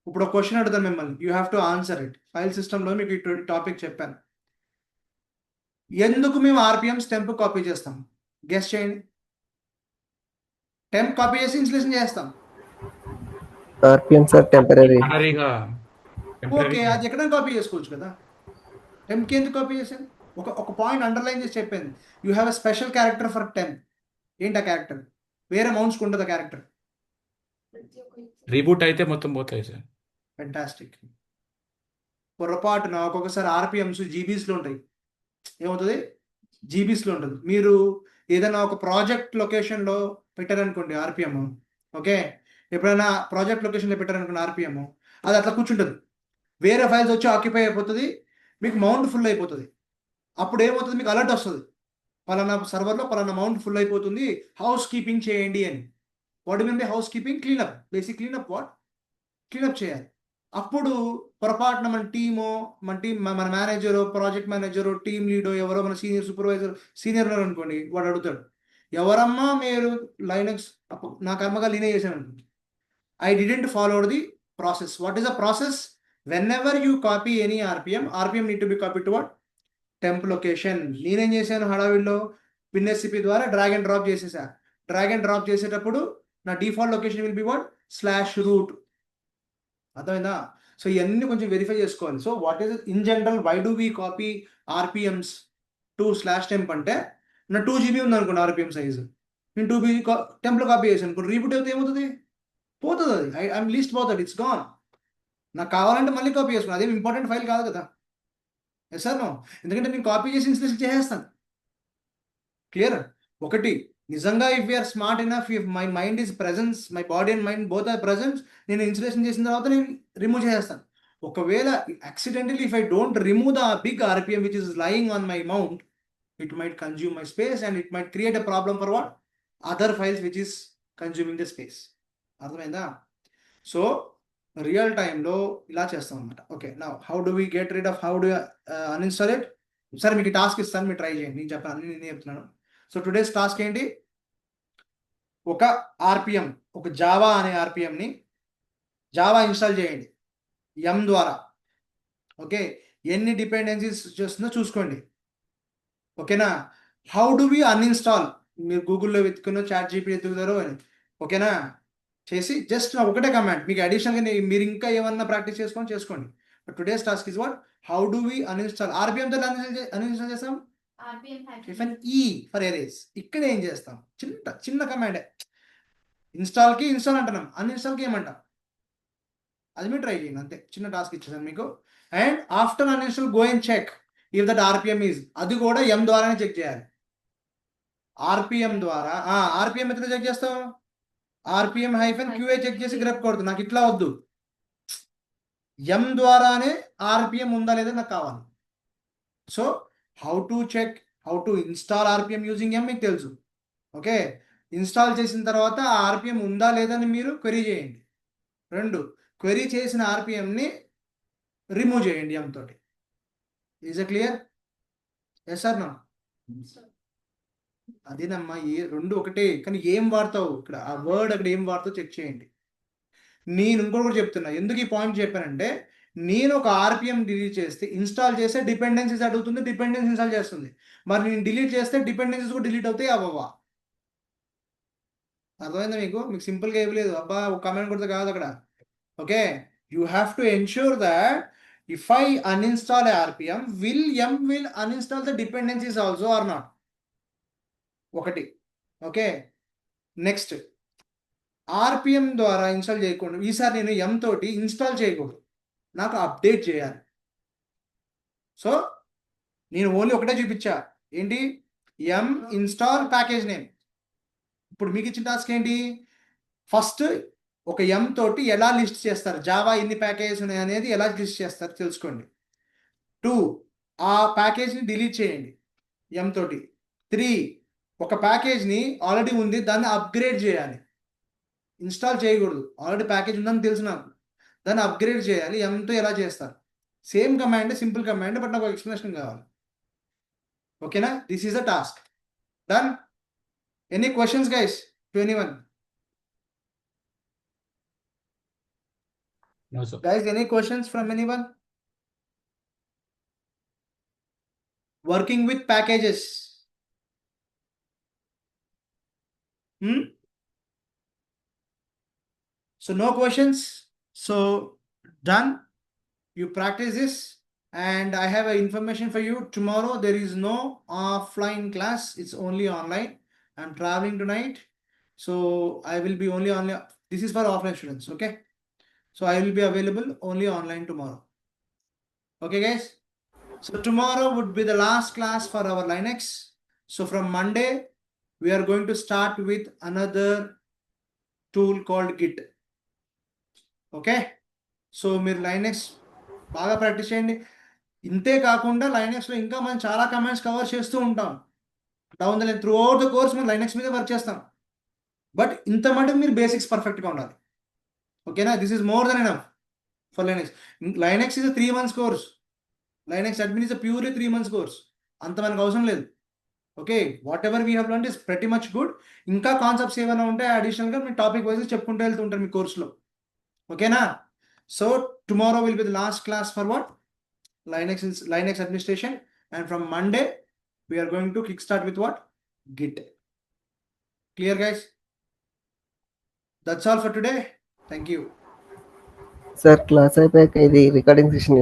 Speaker 1: ఇప్పుడు ఒక క్వశ్చన్ అడుగుతాను మిమ్మల్ని, you have to answer it. File సిస్టంలో మీకు ఇటువంటి టాపిక్ చెప్పాను. ఎందుకు మేము RPMs temp కాపీ చేస్తాం? గెస్ చేయండి. టెంప్ కాపీ చేసి ఇన్స్టలేషన్ చేస్తాం.
Speaker 3: RPMs are temporary.
Speaker 2: టెంపరీగా
Speaker 1: ఓకే, అది ఎక్కడైనా కాపీ చేసుకోవచ్చు కదా. టెంప్కి ఎందుకు కాపీ చేశాను? ఒక పాయింట్ అండర్లైన్ చేసి చెప్పాను. You have a special character for temp. ఏంటి ఆ క్యారెక్టర్? వేరే మౌంట్స్కి ఉండదు ఆ క్యారెక్టర్.
Speaker 2: రీబూట్ అయితే మొత్తం పోతాయి సార్.
Speaker 1: ఫెంటాస్టిక్. పొరపాటున ఒక్కొక్కసారి ఆర్పిఎమ్స్ జీబీస్లో ఉంటాయి. ఏమవుతుంది? జీబీస్లో ఉంటుంది. మీరు ఏదైనా ఒక ప్రాజెక్ట్ లొకేషన్లో పెట్టారనుకోండి ఆర్పిఎం, ఓకే, ఎప్పుడైనా ప్రాజెక్ట్ లొకేషన్లో పెట్టారనుకోండి ఆర్పిఎం, అది అట్లా కూర్చుంటుంది. వేరే ఫైల్స్ వచ్చి ఆక్యుపై అయిపోతుంది, మీకు మౌంట్ ఫుల్ అయిపోతుంది. అప్పుడు ఏమవుతుంది? మీకు అలర్ట్ వస్తుంది, పలానా సర్వర్లో పలానా మౌంట్ ఫుల్ అయిపోతుంది, హౌస్ కీపింగ్ చేయండి అని. What mean by house keeping? Cleanup. Basic cleanup. What? Cleanup చేయాలి. అప్పుడు పొరపాటున మన టీం, మన మేనేజరు, ప్రాజెక్ట్ మేనేజరు, టీమ్ లీడో, ఎవరో మన సీనియర్ సూపర్వైజర్, సీనియర్ ఉన్నారు అనుకోండి, వాడు అడుగుతాడు, ఎవరమ్మా మీరు లైనక్స్? నా కర్మగా లీనే చేశాను అనుకోండి. I didn't follow the process. What is the process? Whenever you copy any RPM need to be copied to what? Temp location. నేనేం చేశాను హడావిడిలో WinSCP ద్వారా డ్రాగ్ అండ్ డ్రాప్ చేసేసా. డ్రాగ్ అండ్ డ్రాప్ చేసేటప్పుడు నా default location will be what? /root. అర్థమైందా? So ఇవన్నీ కొంచెం వెరిఫై చేసుకోవాలి. So what is in general why do we copy RPMs to /temp అంటే నా 2 GB ఉంది అనుకోండి RPM సైజు, నేను 2 GB టెంప్లో కాపీ చేశాను అనుకోండి, రీబూట్ అయితే ఏమవుతుంది? పోతుంది. అది ఐఎమ్ లీస్ట్ పోతుంది, ఇట్స్ గాన్. నాకు కావాలంటే మళ్ళీ కాపీ చేసుకున్నాను, అదేం ఇంపార్టెంట్ ఫైల్ కాదు కదా. Yes sir no? ఎందుకంటే నేను కాపీ చేసి ఇన్స్టలేషన్ చేసేస్తాను. క్లియర్? ఒకటి, నిజంగా if we're smart enough, if my mind is presence, my body and mind both are presence, నేను ఇన్స్టలేషన్ చేసిన తర్వాత నేను రిమూవ్ చేసేస్తాను. ఒకవేళ accidentally if I don't remove the big RPM which is lying on my mount, it might consume my space and it might create a problem for what? Other files which is consuming the space. అర్థమైందా? So real టైంలో ఇలా చేస్తాం అనమాట. Okay, నా how do we get rid of, how do uninstall it? సరే మీకు task ఇస్తాను, మీరు ట్రై చేయండి. నేను చెప్పాను, నేను చెప్తున్నాను. సో టుడేస్ టాస్క్ ఏంటి? ఒక RPM, ఒక జావా అనే RPMని జావా ఇన్స్టాల్ చేయండి M ద్వారా. ఓకే, ఎన్ని డిపెండెన్సీస్ చేస్తుందో చూసుకోండి. ఓకేనా? How do we uninstall? మీరు గూగుల్లో వెతుకున్న, ChatGPT వెతుకుతారో అని. ఓకేనా? చేసి జస్ట్ ఒకటే కమాండ్, మీకు అడిషనల్గా మీరు ఇంకా ఏమన్నా ప్రాక్టీస్ చేసుకోండి. But today's task is what? How do we uninstall? RPM తో అన్ఇన్స్టాల్ చేస్తాం. E for erase. ఇక్కడ ఏం చేస్తాం? చిన్న కమాండే. ఇన్స్టాల్కి ఇన్స్టాల్ అంటున్నాం, అన్ఇన్స్టాల్కి ఏమంటాం? అది మీరు ట్రై చేయండి, అంతే. చిన్న టాస్క్ ఇచ్చేసాను మీకు. And after uninstall go and check if that RPM is, అది కూడా M ద్వారానే చెక్ చేయాలి. RPM ద్వారా. RPM ఎట్లా చెక్ చేస్తాం? RPM-QA చెక్ చేసి గ్రెప్ కొడుతుంది. నాకు ఇట్లా వద్దు, M ద్వారానే RPM ఉందా లేదా నాకు కావాలి. So how to check, how to install RPM using M మీకు తెలుసు. ఓకే, ఇన్స్టాల్ చేసిన తర్వాత ఆ RPM ఉందా లేదని మీరు క్వెరీ చేయండి. 2, క్వెరీ చేసిన RPMని రిమూవ్ చేయండి M తోటి. Is a clear? Yes sir no? అదేనమ్మా, రెండు ఒకటే, కానీ ఏం వాడతావు ఇక్కడ, ఆ వర్డ్ అక్కడ ఏం వాడతావు చెక్ చేయండి. నేను ఇంకోటి కూడా చెప్తున్నా, ఎందుకు ఈ పాయింట్ చెప్పానంటే, నేను ఒక RPM డిలీట్ చేస్తే, ఇన్స్టాల్ చేస్తే డిపెండెన్సీస్ అడుగుతుంది, డిపెండెన్సీ ఇన్స్టాల్ చేస్తుంది. మరి నేను డిలీట్ చేస్తే డిపెండెన్సీస్ కూడా డిలీట్ అవుతాయి, అవ్వవా? అర్థమైందా మీకు? సింపుల్గా ఏమి లేదు, అబ్బా ఒక కమెంట్ కొడితే కాదు అక్కడ. Okay, you have to ensure that if I uninstall RPM, M will uninstall the dependencies also or not? ఒకటి. ఓకే, నెక్స్ట్, RPM ద్వారా ఇన్స్టాల్ చేయకూడదు. ఈసారి నేను M తోటి ఇన్స్టాల్ చేయకూడదు, నాకు అప్డేట్ చేయాలి. సో నేను ఓన్లీ ఒకటే చూపించా, ఏంటి? M install package name. ఇప్పుడు మీకు ఇచ్చిన టాస్క్ ఏంటి? ఫస్ట్ ఒక M తోటి ఎలా లిస్ట్ చేస్తారు, జావా ఎన్ని ప్యాకేజెస్ ఉన్నాయి అనేది ఎలా లిస్ట్ చేస్తారు తెలుసుకోండి. 2, ఆ ప్యాకేజ్ని డిలీట్ చేయండి M తోటి. 3, ఒక ప్యాకేజ్ని ఆల్రెడీ ఉంది దాన్ని అప్గ్రేడ్ చేయాలి, ఇన్స్టాల్ చేయకూడదు. ఆల్రెడీ ప్యాకేజ్ ఉందని తెలుసు నాకు, దాన్ని అప్గ్రేడ్ చేయాలి. ఎంతో ఎలా చేస్తారు? Same command, simple command, but నాకు ఎక్స్ప్లెనేషన్ కావాలి. ఓకేనా? This is the task. Done. Any questions guys to anyone?
Speaker 2: No, sir.
Speaker 1: Guys, any questions from anyone? Working with packages. So no questions. So done. You practice this, and I have information for you. Tomorrow there is no offline class. It's only online. I'm traveling tonight, so I will be only online. This is for offline students. Okay. So I will be available only online tomorrow. Okay, guys. So tomorrow would be the last class for our Linux. So from Monday, we are going to start with another tool called Git. Okay so మీరు Linux బాగా practice చేయండి. ఇంతే కాకుండా లైనెక్స్లో ఇంకా మనం చాలా commands cover చేస్తూ ఉంటాం. Down the line through out the course మనం లైనెక్స్ మీద వర్క్ చేస్తాం. బట్ ఇంత మటుకు మీరు బేసిక్స్ పర్ఫెక్ట్గా ఉండాలి. ఓకేనా? This is more than enough for Linux. Linux is 3 months course. Linux admin is purely 3 months course. అంత మనకు అవసరం లేదు. Okay, what ever we have learned is pretty much good. ఇంకా కాన్సెప్ట్స్ ఏమైనా ఉంటే అడిషనల్గా మీ టాపిక్ వైజ్ చెప్పుకుంటూ వెళ్తూ ఉంటారు మీ కోర్సులో. ఓకేనా? So tomorrow will be the last class for what? Linux administration, and from Monday we are going to kickstart with what? Git. Clear, guys? That's all for today. Thank you.
Speaker 3: Sir class అయిపోయాక ఇది recording session